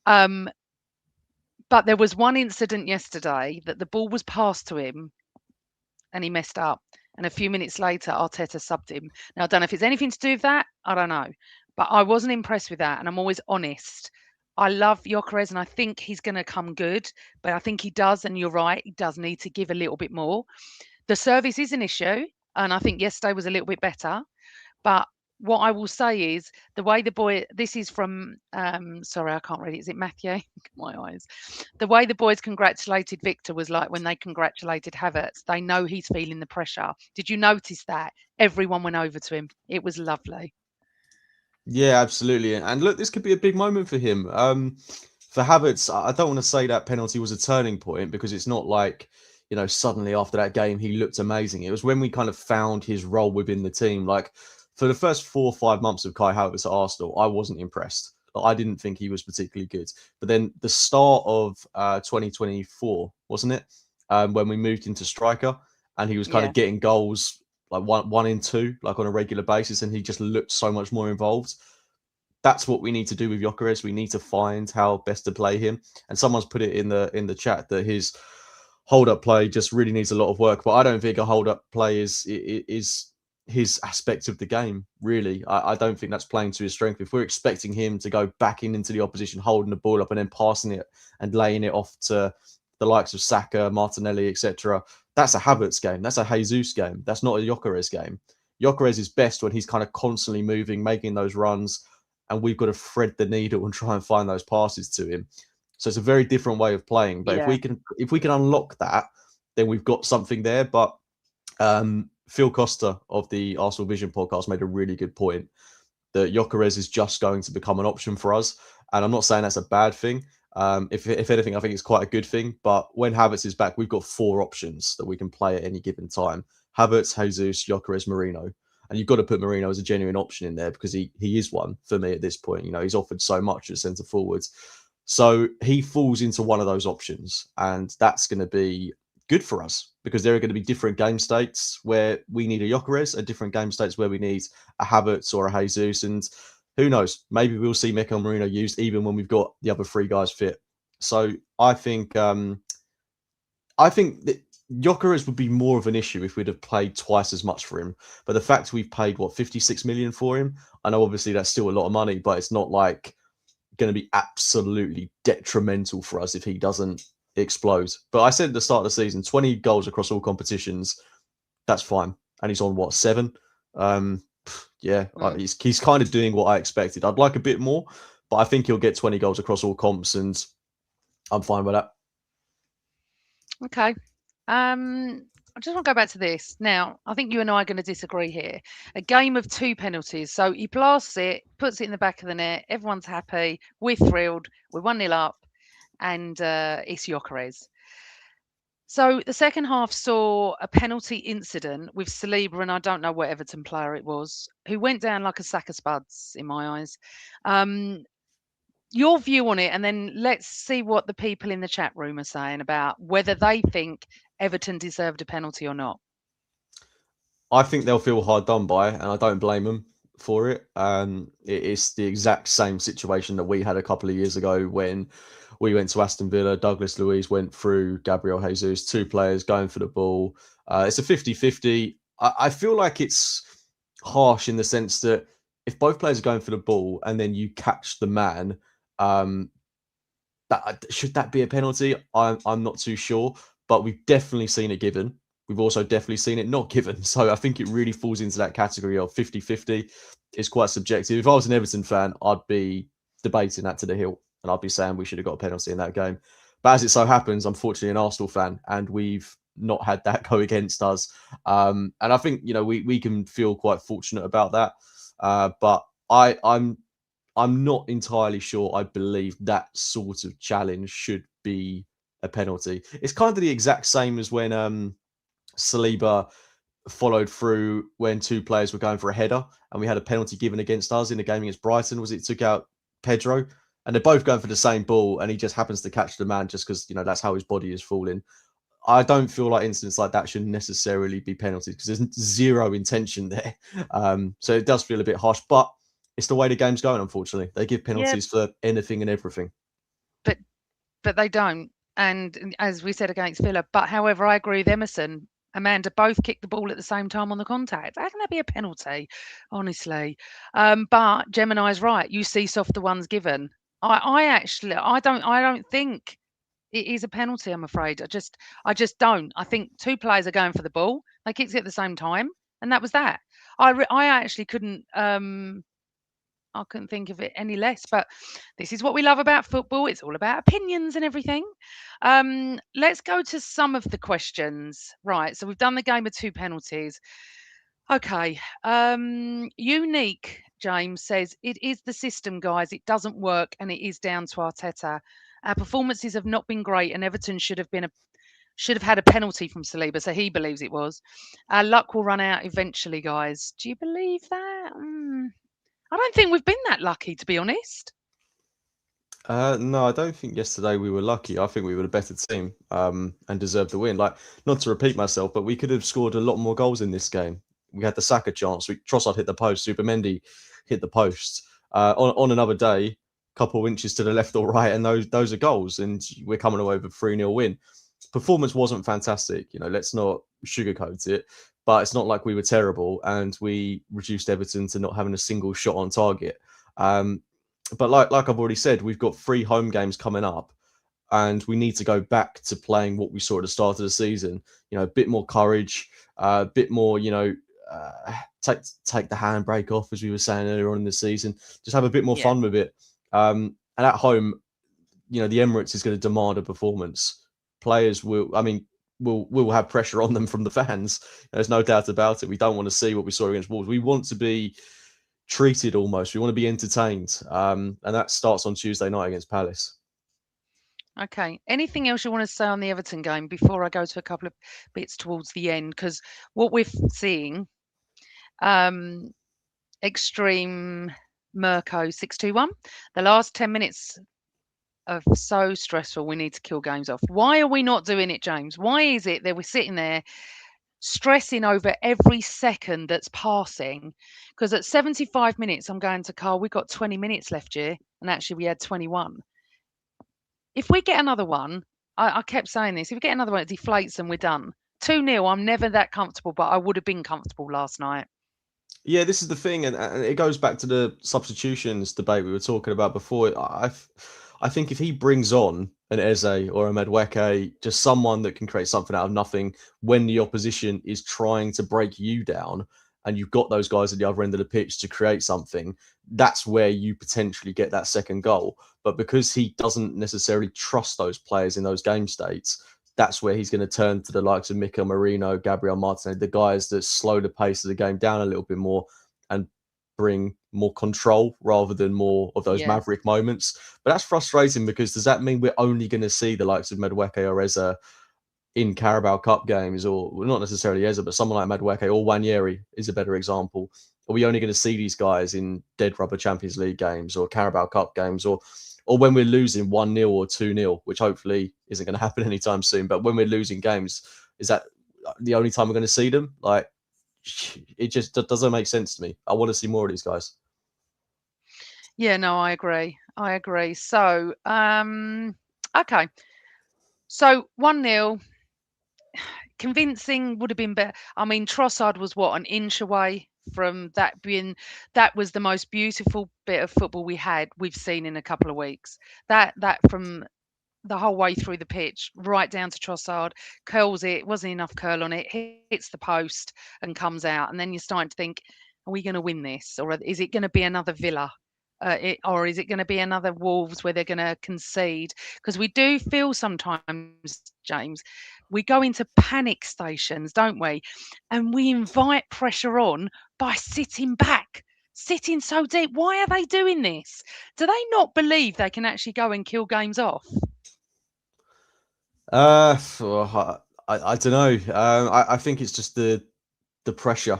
But there was one incident yesterday that the ball was passed to him and he messed up. And a few minutes later, Arteta subbed him. Now, I don't know if it's anything to do with that. I don't know. But I wasn't impressed with that. And I'm always honest. I love Gyökeres and I think he's going to come good. But I think he does. And you're right. He does need to give a little bit more. The service is an issue. and I think yesterday was a little bit better. But what I will say is the way the boy, this is from, sorry, I can't read it. Is it Matthew? My eyes. The way the boys congratulated Victor was like when they congratulated Havertz. They know he's feeling the pressure. Did you notice that? Everyone went over to him. It was lovely. Yeah, absolutely. And look, this could be a big moment for him. For Havertz, I don't want to say that penalty was a turning point because it's not like, suddenly after that game he looked amazing. It was when we kind of found his role within the team. Like for the first 4 or 5 months of Kai Havertz at Arsenal, I wasn't impressed. Like, I didn't think he was particularly good. But then the start of 2024, wasn't it? When we moved into striker and he was kind Yeah, of getting goals like one in two, like on a regular basis, and he just looked so much more involved. That's what we need to do with Gyökeres. We need to find how best to play him. And someone's put it in the chat that his hold up play just really needs a lot of work. But I don't think a hold up play is his aspect of the game. Really, I don't think that's playing to his strength. If we're expecting him to go back into the opposition, holding the ball up and then passing it and laying it off to the likes of Saka, Martinelli, etc., that's a Havertz game. That's a Jesus game. That's not a Gyökeres game. Gyökeres is best when he's kind of constantly moving, making those runs, and we've got to thread the needle and try and find those passes to him. So it's a very different way of playing. But yeah, if we can unlock that, then we've got something there. But Phil Costa of the Arsenal Vision podcast made a really good point that Gyökeres is just going to become an option for us. And I'm not saying that's a bad thing. If anything, I think it's quite a good thing. But when Havertz is back, we've got 4 options that we can play at any given time. Havertz, Jesus, Gyökeres, Marino. And you've got to put Marino as a genuine option in there because he is one for me at this point. He's offered so much at centre forwards. So he falls into one of those options. And that's going to be good for us because there are going to be different game states where we need a Gyökeres, and different game states where we need a Havertz or a Jesus. And who knows? Maybe we'll see Mikel Marino used even when we've got the other 3 guys fit. So I think that Gyökeres would be more of an issue if we'd have paid twice as much for him. But the fact we've paid 56 million for him, I know obviously that's still a lot of money, but it's not like going to be absolutely detrimental for us if he doesn't explode. But I said at the start of the season, 20 goals across all competitions, that's fine. And he's on 7? Yeah, mm. he's kind of doing what I expected. I'd like a bit more, but I think he'll get 20 goals across all comps, and I'm fine with that. Okay. I just want to go back to this. Now, I think you and I are going to disagree here. A game of 2 penalties. So he blasts it, puts it in the back of the net. Everyone's happy. We're thrilled. We're 1-0 up, and it's Gyökeres. So the second half saw a penalty incident with Saliba, and I don't know what Everton player it was, who went down like a sack of spuds in my eyes. Your view on it, and then let's see what the people in the chat room are saying about whether they think Everton deserved a penalty or not. I think they'll feel hard done by, and I don't blame them for it. It's the exact same situation that we had a couple of years ago when we went to Aston Villa. Douglas Luiz went through Gabriel Jesus, 2 players going for the ball. It's a 50-50. I feel like it's harsh in the sense that if both players are going for the ball and then you catch the man, that should that be a penalty? I'm not too sure, but we've definitely seen it given. We've also definitely seen it not given. So I think it really falls into that category of 50-50. It's quite subjective. If I was an Everton fan, I'd be debating that to the hill, and I'd be saying we should have got a penalty in that game. But as it so happens, unfortunately, an Arsenal fan, and we've not had that go against us. And I think we can feel quite fortunate about that. But I'm not entirely sure I believe that sort of challenge should be a penalty. It's kind of the exact same as when Saliba followed through when 2 players were going for a header and we had a penalty given against us in the game against Brighton. Was it took out Pedro? And they're both going for the same ball and he just happens to catch the man just because, that's how his body is falling. I don't feel like incidents like that should necessarily be penalties because there's zero intention there. So it does feel a bit harsh, but it's the way the game's going, unfortunately. They give Yeah, penalties for anything and everything. but they don't. And as we said against Villa, but however, I agree with Emerson. Amanda both kicked the ball at the same time on the contact. How can that be a penalty? Honestly. But Gemini's right. You see softer ones given. I don't think it is a penalty, I'm afraid. I just don't. I think 2 players are going for the ball. They kicked it at the same time. and that was that. I actually couldn't. I couldn't think of it any less. But this is what we love about football. It's all about opinions and everything. Let's go to some of the questions. Right. So we've done the game of two penalties. Okay. Unique James says it is the system, guys. It doesn't work, and it is down to Arteta. Our performances have not been great, and Everton should have had a penalty from Saliba, so he believes it was. Our luck will run out eventually, guys. Do you believe that? I don't think we've been that lucky, to be honest. No, I don't think yesterday we were lucky. I think we were a better team and deserved the win. Like, not to repeat myself, but we could have scored a lot more goals in this game. We had the Saka chance. Trossard hit the post. Supermendy hit the post. On another day, a couple of inches to the left or right, and those are goals. And we're coming away with a 3-0 win. Performance wasn't fantastic. Let's not sugarcoat it. But it's not like we were terrible, and we reduced Everton to not having a single shot on target. But like I've already said, we've got 3 home games coming up, and we need to go back to playing what we saw at the start of the season. A bit more courage, a bit more, take the handbrake off, as we were saying earlier on in the season. Just have a bit more fun with it. And at home, the Emirates is going to demand a performance. Players will have pressure on them from the fans. There's no doubt about it. We don't want to see what we saw against Wolves. We want to be treated almost. We want to be entertained. And that starts on Tuesday night against Palace. Okay. Anything else you want to say on the Everton game before I go to a couple of bits towards the end? Because what we're seeing, extreme Mirko 621, the last 10 minutes are so stressful. We need to kill games off. Why are we not doing it, James? Why is it that we're sitting there stressing over every second that's passing? Because at 75 minutes, I'm going to Carl, we've got 20 minutes left here, and actually we had 21. If we get another one, I kept saying this, if we get another one, it deflates and we're done. 2-0, I'm never that comfortable, but I would have been comfortable last night. Yeah, this is the thing, and it goes back to the substitutions debate we were talking about before. I think if he brings on an Eze or a Madueke, just someone that can create something out of nothing when the opposition is trying to break you down, and you've got those guys at the other end of the pitch to create something, that's where you potentially get that second goal. But because he doesn't necessarily trust those players in those game states, that's where he's going to turn to the likes of Mikel Merino, Gabriel Martinez, the guys that slow the pace of the game down a little bit more and bring more control rather than more of those maverick moments. But that's frustrating, because does that mean we're only going to see the likes of Madueke or Eze in Carabao Cup games, or well, not necessarily Eze, but someone like Madueke or Wanyeri is a better example? Are we only going to see these guys in dead rubber Champions League games or Carabao Cup games, or when we're losing 1-0 or 2-0, which hopefully isn't going to happen anytime soon? But when we're losing games, is that the only time we're going to see them? Like, it just doesn't make sense to me. I want to see more of these guys. Yeah, no, I agree. So, okay. So 1-0, convincing would have been better. I mean, Trossard was what, an inch away from that being, that was the most beautiful bit of football we've seen in a couple of weeks. That from the whole way through the pitch, right down to Trossard, curls it, wasn't enough curl on it, hits the post and comes out. And then you're starting to think, are we going to win this? Or is it going to be another Villa? Or is it going to be another Wolves where they're going to concede? Because we do feel sometimes, James, we go into panic stations, don't we? And we invite pressure on by sitting back, sitting so deep. Why are they doing this? Do they not believe they can actually go and kill games off? I don't know. I think it's just the pressure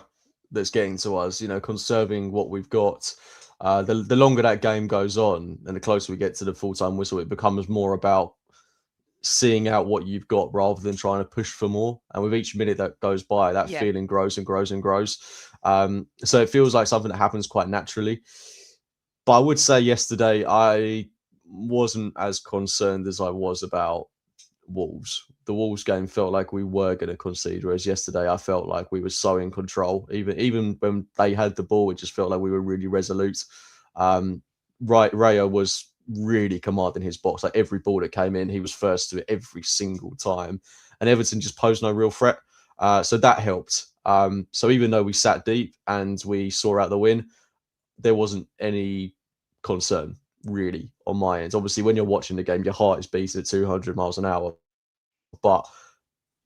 that's getting to us. Conserving what we've got. The longer that game goes on, and the closer we get to the full-time whistle, it becomes more about seeing out what you've got rather than trying to push for more. And with each minute that goes by, that feeling grows and grows and grows. So it feels like something that happens quite naturally. But I would say yesterday I wasn't as concerned as I was about Wolves. The Wolves game felt like we were going to concede, whereas yesterday I felt like we were so in control. Even when they had the ball, it just felt like we were really resolute. Raya was really commanding his box. Like, every ball that came in, he was first to it every single time. And Everton just posed no real threat. So that helped. So even though we sat deep and we saw out the win, there wasn't any concern really on my end. Obviously, when you're watching the game, your heart is beating at 200 miles an hour. But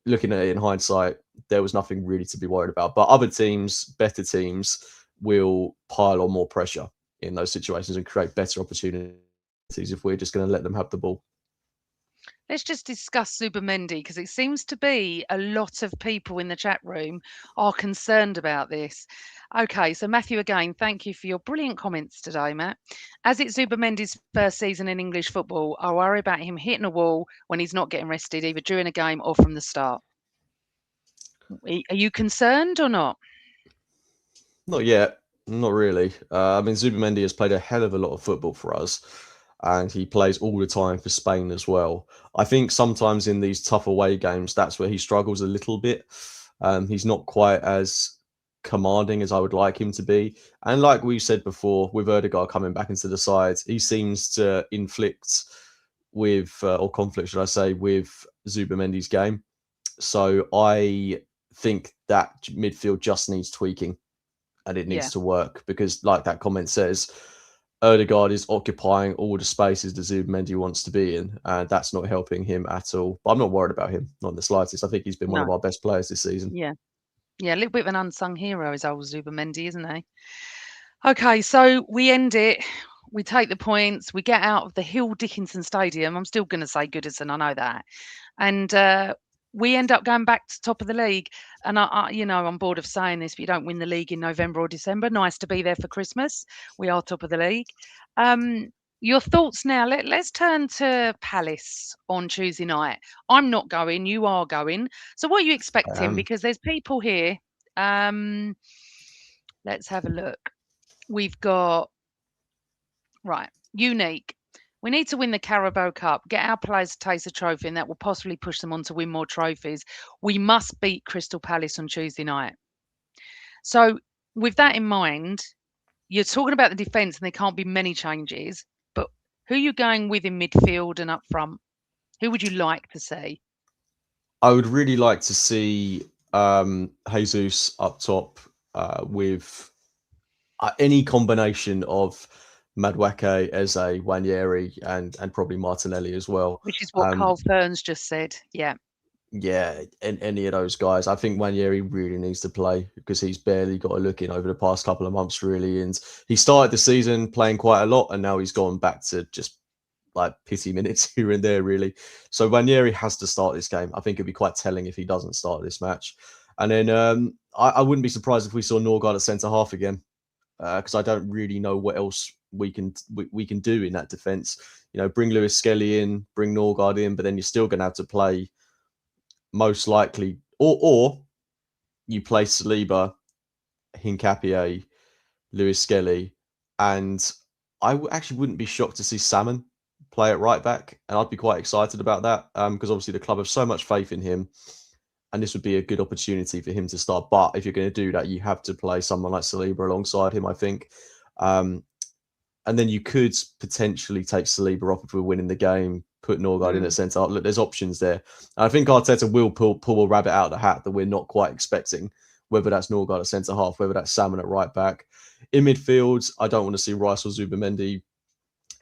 looking at it in hindsight, there was nothing really to be worried about. But other teams, better teams, will pile on more pressure in those situations and create better opportunities if we're just going to let them have the ball. Let's just discuss Zubimendi because it seems to be a lot of people in the chat room are concerned about this. Okay, so Matthew, again, thank you for your brilliant comments today, Matt. As it's Zubimendi's first season in English football, I worry about him hitting a wall when he's not getting rested, either during a game or from the start. Are you concerned or not? Not yet, not really. I mean, Zubimendi has played a hell of a lot of football for us, and he plays all the time for Spain as well. I think sometimes in these tough away games, that's where he struggles a little bit. He's not quite as commanding as I would like him to be. And like we said before, with Erdegaard coming back into the side, he seems to inflict with, or conflict, should I say, with Zubimendi's game. So I think that midfield just needs tweaking and it Yeah. needs to work because, like that comment says, Erdegaard is occupying all the spaces that Zubimendi wants to be in, and that's not helping him at all. But I'm not worried about him, not in the slightest. I think he's been one of No. our best players this season. Yeah. Yeah, a little bit of an unsung hero is old Zubimendi, isn't he? Okay, so we end it. We take the points. We get out of the Hill Dickinson Stadium. I'm still going to say Goodison. I know that. And we end up going back to top of the league. And I'm bored of saying this, but you don't win the league in November or December. Nice to be there for Christmas. We are top of the league. Your thoughts now. Let's turn to Palace on Tuesday night. I'm not going. You are going. So what are you expecting? Because there's people here. Let's have a look. We've got right unique. We need to win the Carabao Cup, get our players to taste the trophy, and that will possibly push them on to win more trophies. We must beat Crystal Palace on Tuesday night. So, with that in mind, you're talking about the defence, and there can't be many changes. But who are you going with in midfield and up front? Who would you like to see? I would really like to see Jesus up top with any combination of Madueke, Eze, Wanyeri, and probably Martinelli as well. Which is what Carl Ferns just said. Yeah. Yeah, and any of those guys. I think Wanyeri really needs to play because he's barely got a look in over the past couple of months, really. And he started the season playing quite a lot, and now he's gone back to just like pity minutes here and there, really. So Wanyeri has to start this game. I think it'd be quite telling if he doesn't start this match. And then I wouldn't be surprised if we saw Norgard at centre half again because I don't really know what else we can do in that defence. You know, bring Lewis Skelly in, bring Norgard in, but then you're still going to have to play most likely, or you play Saliba, Hincapié, Lewis Skelly, and actually wouldn't be shocked to see Salmon play at right back, and I'd be quite excited about that because obviously the club have so much faith in him, and this would be a good opportunity for him to start. But if you're going to do that, you have to play someone like Saliba alongside him, I think. And then you could potentially take Saliba off if we're winning the game, put Norgard in at centre. Look, there's options there. And I think Arteta will pull a rabbit out of the hat that we're not quite expecting, whether that's Norgard at centre half, whether that's Salmon at right back. In midfield, I don't want to see Rice or Zubimendi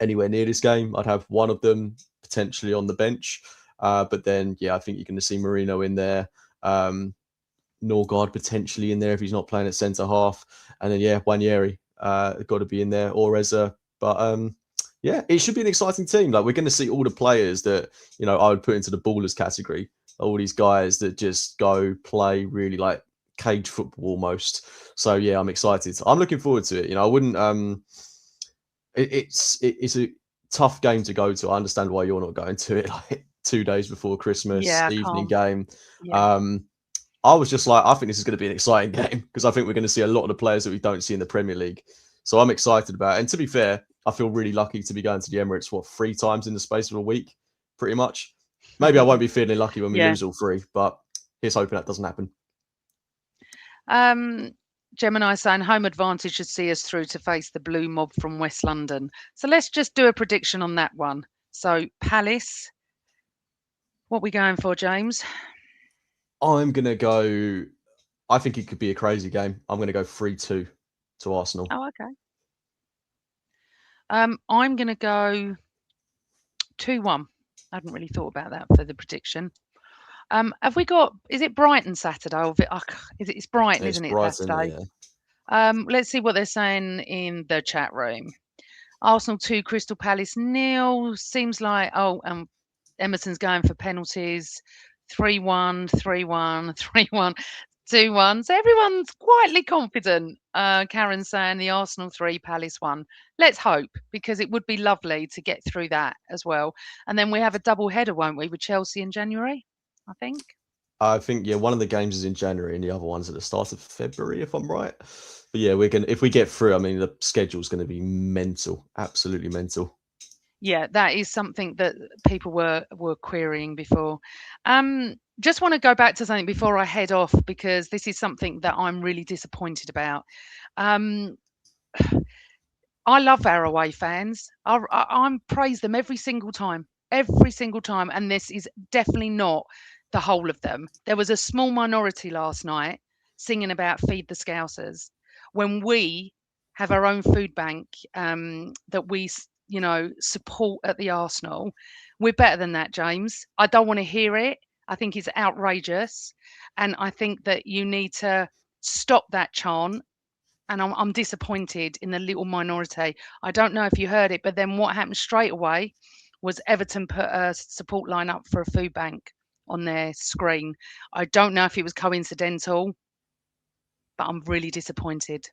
anywhere near this game. I'd have one of them potentially on the bench. But then, yeah, I think you're going to see Marino in there. Norgard potentially in there if he's not playing at centre half. And then, yeah, Wanyeri got to be in there, or Reza. But yeah, it should be an exciting team. Like, we're going to see all the players that, you know, I would put into the ballers category. All these guys that just go play really like cage football almost. So yeah, I'm excited. I'm looking forward to it. You know, I wouldn't. It's a tough game to go to. I understand why you're not going to it. Like 2 days before Christmas evening game. Yeah. I was just like, I think this is going to be an exciting game because I think we're going to see a lot of the players that we don't see in the Premier League. So I'm excited about it. And to be fair, I feel really lucky to be going to the Emirates, 3 times in the space of a week, pretty much. Maybe I won't be feeling lucky when we lose all 3, but here's hoping that doesn't happen. Gemini saying home advantage should see us through to face the blue mob from West London. So let's just do a prediction on that one. So Palace, what are we going for, James? I'm going to go I think it could be a crazy game. I'm going to go 3-2 to Arsenal. Oh, okay. I'm going to go 2-1. I hadn't really thought about that for the prediction. Have we got? Is it Brighton Saturday? Or is it? It's Brighton, It's isn't it? Brighton, Saturday. yeah. Let's see what they're saying in the chat room. Arsenal 2, Crystal Palace 0. Seems like Emerson's going for penalties. 3-1, 3-1, 3-1, 2-1. So everyone's quietly confident. Karen's saying the Arsenal 3, Palace 1. Let's hope, because it would be lovely to get through that as well. And then we have a double header, won't we, with Chelsea in January, I think. I think, yeah, one of the games is in January and the other one's at the start of February, if I'm right. But yeah, we're gonna, if we get through, I mean, the schedule's going to be mental, absolutely mental. Yeah, that is something that people were querying before. Just want to go back to something before I head off, because this is something that I'm really disappointed about. Um, I love our away fans. I'm praise them every single time, and this is definitely not the whole of them. There was a small minority last night singing about "Feed the Scousers" when we have our own food bank that we, support at the Arsenal. We're better than that, James. I don't want to hear it. I think it's outrageous, and I think that you need to stop that chant, and I'm disappointed in the little minority. I don't know if you heard it, but then what happened straight away was Everton put a support line up for a food bank on their screen. I don't know if it was coincidental, but I'm really disappointed.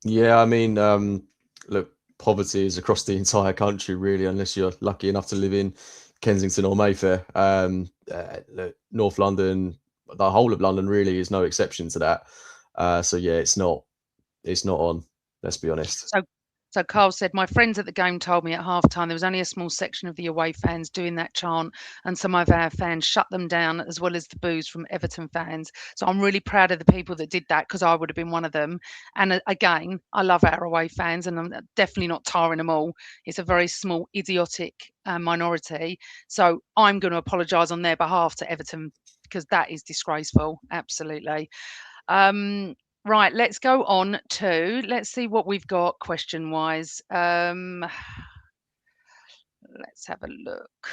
Yeah, I mean, look, poverty is across the entire country, really, unless you're lucky enough to live in Kensington or Mayfair. Look, North London, the whole of London, really, is no exception to that. So yeah, it's not on. Let's be honest. So so Carl said, my friends at the game told me at halftime there was only a small section of the away fans doing that chant, and some of our fans shut them down, as well as the boos from Everton fans. So I'm really proud of the people that did that, because I would have been one of them. And again, I love our away fans, and I'm definitely not tarring them all. It's a very small, idiotic minority. So I'm going to apologise on their behalf to Everton, because that is disgraceful. Absolutely. Right, let's go on to, let's see what we've got question wise. Let's have a look.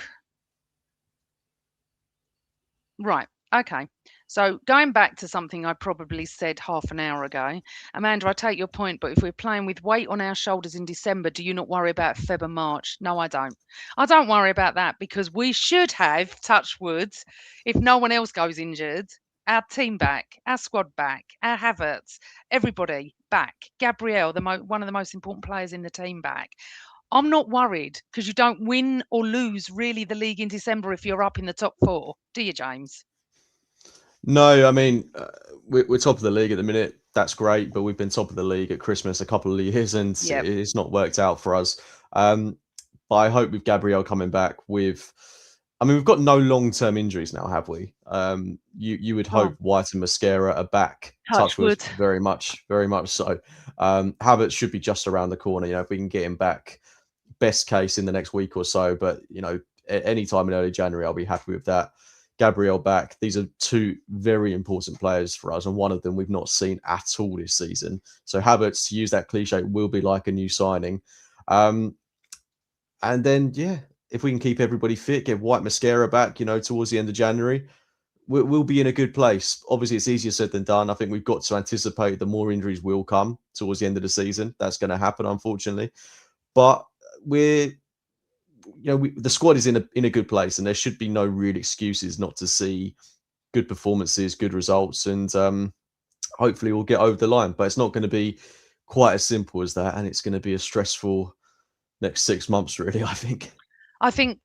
Right, okay. So going back to something I probably said half an hour ago, Amanda, I take your point, but if we're playing with weight on our shoulders in December, do you not worry about Feb and March? No, I don't. I don't worry about that, because we should have, touch wood, if no one else goes injured, our team back, our squad back, our Havertz, everybody back. Gabriel, one of the most important players in the team, back. I'm not worried, because you don't win or lose really the league in December if you're up in the top four, do you, James? No, I mean, we're top of the league at the minute. That's great, but we've been top of the league at Christmas a couple of years, and Yep. it's not worked out for us. But I hope with Gabriel coming back with, I mean, we've got no long-term injuries now, have we? You would Oh, hope White and Mascara are back. touch Touchwood, wood. very much so. Havertz should be just around the corner. You know, if we can get him back, best case in the next week or so. But you know, any time in early January, I'll be happy with that. Gabriel back. These are two very important players for us, and one of them we've not seen at all this season. So Havertz, to use that cliche, will be like a new signing. And then, yeah, if we can keep everybody fit, get White Mascara back, you know, towards the end of January, we'll be in a good place. Obviously, it's easier said than done. I think we've got to anticipate the more injuries will come towards the end of the season. That's going to happen, unfortunately. But we're, the squad is in a good place, and there should be no real excuses not to see good performances, good results, and hopefully we'll get over the line. But it's not going to be quite as simple as that, and it's going to be a stressful next 6 months, really, I think. I think,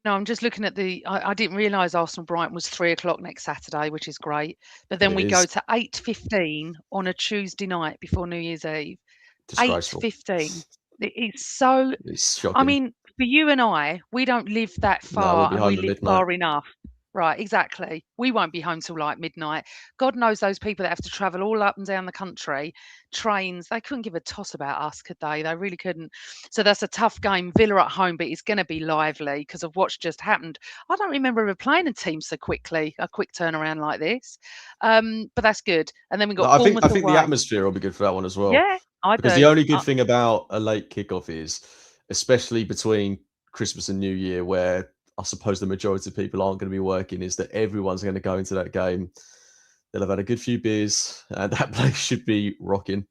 I'm just looking at I didn't realise Arsenal Brighton was 3 o'clock next Saturday, which is great. But then It we go is to 8:15 on a Tuesday night before New Year's Eve. disgraceful. 8:15. It is so, It's I shocking. mean, for you and I, we don't live that No, we'll far, be and we home at live midnight. far enough. Right, exactly. We won't be home till like midnight. God knows those people that have to travel all up and down the country, trains, they couldn't give a toss about us, could they? They really couldn't. So that's a tough game. Villa at home, but it's going to be lively because of what's just happened. I don't remember ever playing a team so quickly, a quick turnaround like this. But that's good. And then we No, got I Bournemouth think the away. atmosphere will be good for that one as well. Yeah, I Because the do. only good thing about a late kickoff is, especially between Christmas and New Year, where I suppose the majority of people aren't going to be working, is that everyone's going to go into that game. They'll have had a good few beers, and that place should be rocking.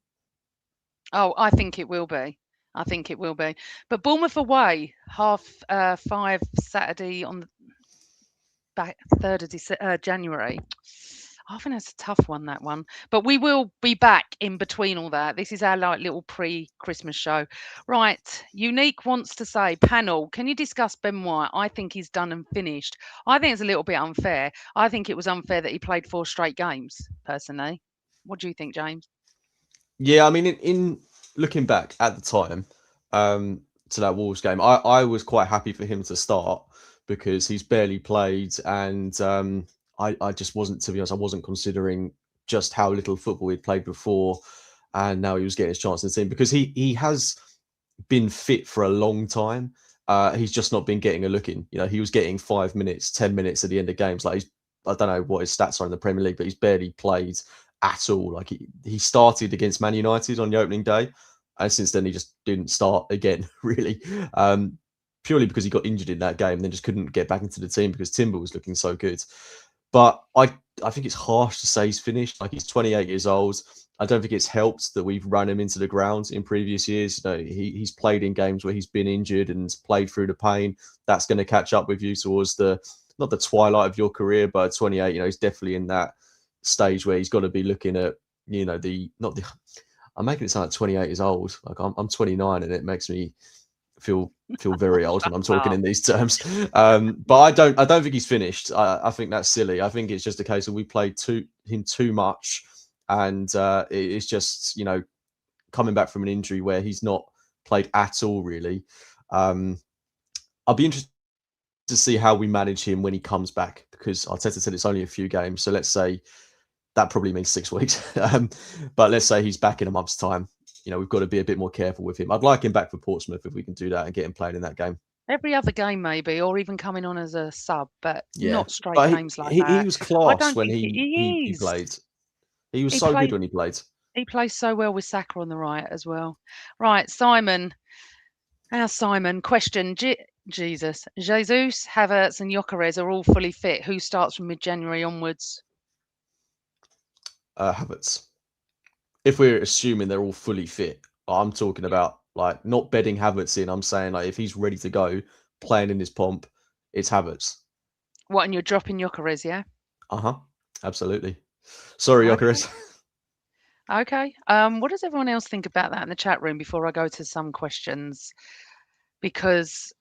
Oh, I think it will be. I think it will be. But Bournemouth away, 5:30 Saturday on the back 3rd of January. I think that's a tough one, that one. But we will be back in between all that. This is our like little pre-Christmas show. Right. Unique wants to say, panel, can you discuss Ben White? I think he's done and finished. I think it's a little bit unfair. I think it was unfair that he played 4 straight games, personally. What do you think, James? Yeah, I mean, in looking back at the time to that Wolves game, I was quite happy for him to start because he's barely played, and I just wasn't, to be honest, I wasn't considering just how little football he'd played before, and now he was getting his chance in the team because he has been fit for a long time. He's just not been getting a look in. You know, he was getting 5 minutes, 10 minutes at the end of games. Like I don't know what his stats are in the Premier League, but he's barely played at all. Like he started against Man United on the opening day, and since then he just didn't start again. Really, purely because he got injured in that game, and then just couldn't get back into the team because Timber was looking so good. But I think it's harsh to say he's finished. Like he's 28 years old. I don't think it's helped that we've run him into the ground in previous years. You know, he's played in games where he's been injured and played through the pain. That's going to catch up with you towards the not the twilight of your career, but at 28, you know, he's definitely in that stage where he's got to be looking at, you know, the not the. I'm making it sound like 28 years old. Like I'm 29, and it makes me feel very old when I'm talking in these terms. But I don't think he's finished. I think that's silly. I think it's just a case of we played him too much, and it's just, you know, coming back from an injury where he's not played at all really. I'll be interested to see how we manage him when he comes back because Arteta said it's only a few games. So let's say that probably means 6 weeks. But let's say he's back in a month's time. You know, we've got to be a bit more careful with him. I'd like him back for Portsmouth if we can do that and get him playing in that game. Every other game maybe, or even coming on as a sub, but Yeah, not straight but games like he that. was I class don't when think he he is. played. He was He so good plays when he played. he plays so well with Saka on the right as well. Right, Simon. Our Simon, question. Jesus. Jesus, Havertz and Gyökeres are all fully fit. Who starts from mid-January onwards? Havertz. If we're assuming they're all fully fit, I'm talking about like not bedding Havertz in. I'm saying like if he's ready to go, playing in his pomp, it's Havertz. What, and you're dropping Gyökeres, yeah? Uh-huh. Absolutely. Sorry, Okay. Gyökeres. Okay. What does everyone else think about that in the chat room before I go to some questions? Because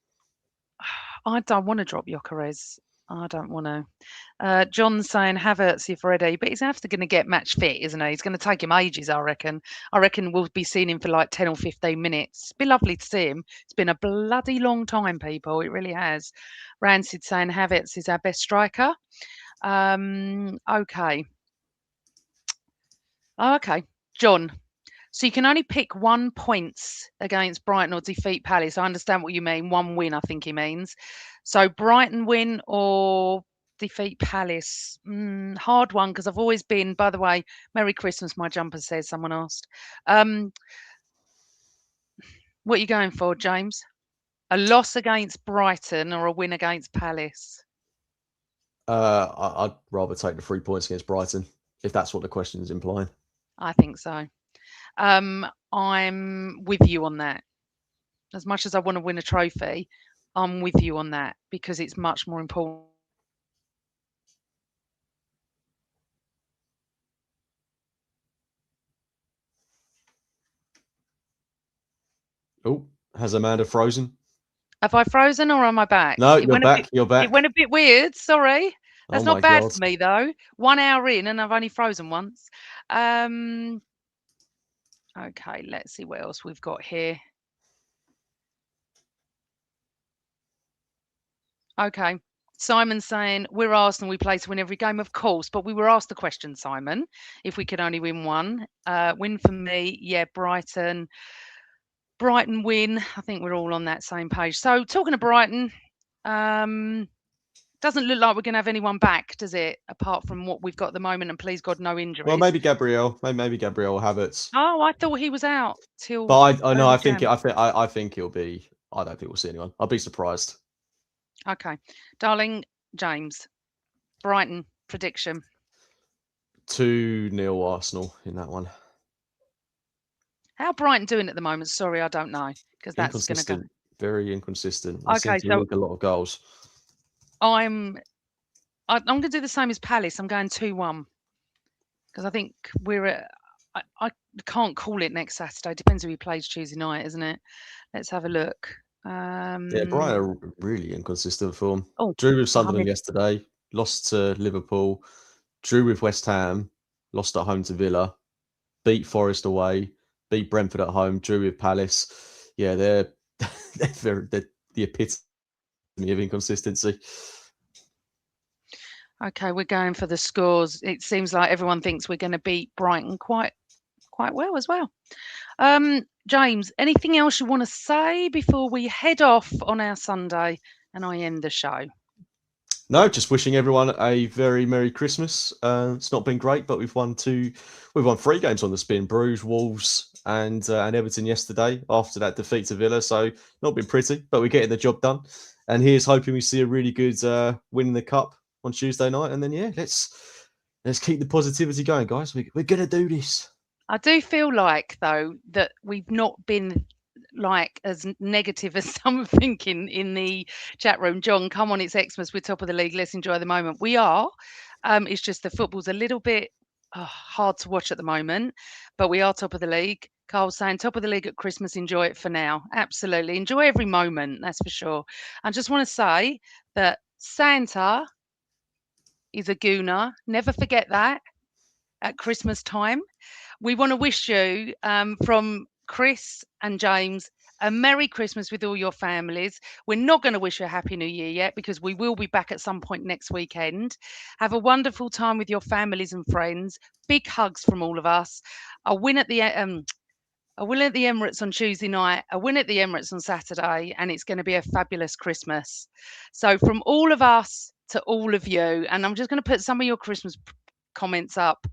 I don't want to drop Gyökeres. I don't want to. John's saying Havertz if ready, but he's after going to get match fit, isn't he? He's going to take him ages, I reckon. I reckon we'll be seeing him for like 10 or 15 minutes. It'd be lovely to see him. It's been a bloody long time, people. It really has. Rancid saying Havertz is our best striker. Okay. Oh, okay. John, so you can only pick 1 points against Brighton or defeat Palace. I understand what you mean. 1 win, I think he means. So Brighton win or defeat Palace. Hard one because I've always been. By the way, Merry Christmas. My jumper says someone asked. What are you going for, James? A loss against Brighton or a win against Palace? I'd rather take the 3 points against Brighton if that's what the question is implying. I think so. I'm with you on that. As much as I want to win a trophy, I'm with you on that because it's much more important. Oh, has Amanda frozen? Have I frozen or am I back? No, you're back. You're It went back. a bit weird. Sorry. Oh That's my not bad god. for me though. 1 hour in and I've only frozen once. Um, okay, let's see what else we've got here. Okay. Simon saying, we're Arsenal, we play to win every game, of course. But we were asked the question, Simon, if we could only win one. Win for me, yeah, Brighton. Brighton win. I think we're all on that same page. So talking of Brighton, doesn't look like we're going to have anyone back, does it? Apart from what we've got at the moment, and please God, no injuries. Well, maybe Gabriel. Maybe Gabriel will have it. Oh, I thought he was out till. But I know. early I think. Jan. I think he'll be. I don't think we'll see anyone. I'll be surprised. Okay, darling James, Brighton prediction. 2-0 Arsenal in that one. How Brighton doing at the moment? Sorry, I don't know because that's going to go. Inconsistent. Very inconsistent. They seem Okay, to so leak a lot of goals. I'm going to do the same as Palace. I'm going 2-1 because I think we're at. I can't call it next Saturday. Depends who he plays Tuesday night, isn't it? Let's have a look. Yeah, Brighton are really inconsistent form. Oh, Drew with Sunderland Mohamed. yesterday, lost to Liverpool, drew with West Ham, lost at home to Villa, beat Forest away, beat Brentford at home, drew with Palace. Yeah, they're they're the epitome of inconsistency. Okay, we're going for the scores. It seems like everyone thinks we're going to beat Brighton quite well as well. James, anything else you want to say before we head off on our Sunday and I end the show? No, just wishing everyone a very Merry Christmas. It's not been great, but we've won 3 games on the spin: Bruges, Wolves, and Everton yesterday after that defeat to Villa. So not been pretty, but we're getting the job done. And here's hoping we see a really good win in the cup on Tuesday night. And then let's keep the positivity going, guys. We're gonna do this. I do feel like though that we've not been like as negative as some are thinking in the chat room. John, come on, it's Xmas, we're top of the league, let's enjoy the moment. We are. It's just the football's a little bit hard to watch at the moment, but we are top of the league. Carl's saying top of the league at Christmas, enjoy it for now. Absolutely, enjoy every moment, that's for sure. I just want to say that Santa is a gooner, never forget that at Christmas time. We want to wish you from Chris and James a Merry Christmas with all your families. We're not going to wish you a Happy New Year yet because we will be back at some point next weekend. Have a wonderful time with your families and friends. Big hugs from all of us. A win at the Emirates on Tuesday night, a win at the Emirates on Saturday, and it's going to be a fabulous Christmas. So from all of us to all of you, and I'm just going to put some of your Christmas comments up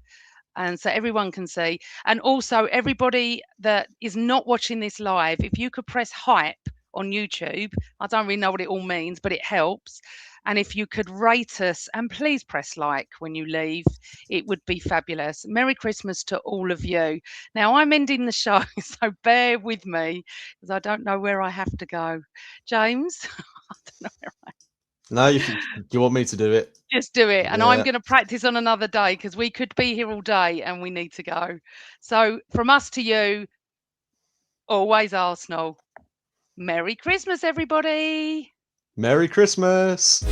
and so everyone can see. And also everybody that is not watching this live, if you could press hype on YouTube, I don't really know what it all means, but it helps. And if you could rate us and please press like when you leave, it would be fabulous. Merry Christmas to all of you. Now I'm ending the show, so bear with me because I don't know where I have to go. James, I don't know where I No, you want me to do it? just do it. And I'm going to practice on another day because we could be here all day and we need to go. So from us to you, always Arsenal. Merry Christmas, everybody. Merry Christmas.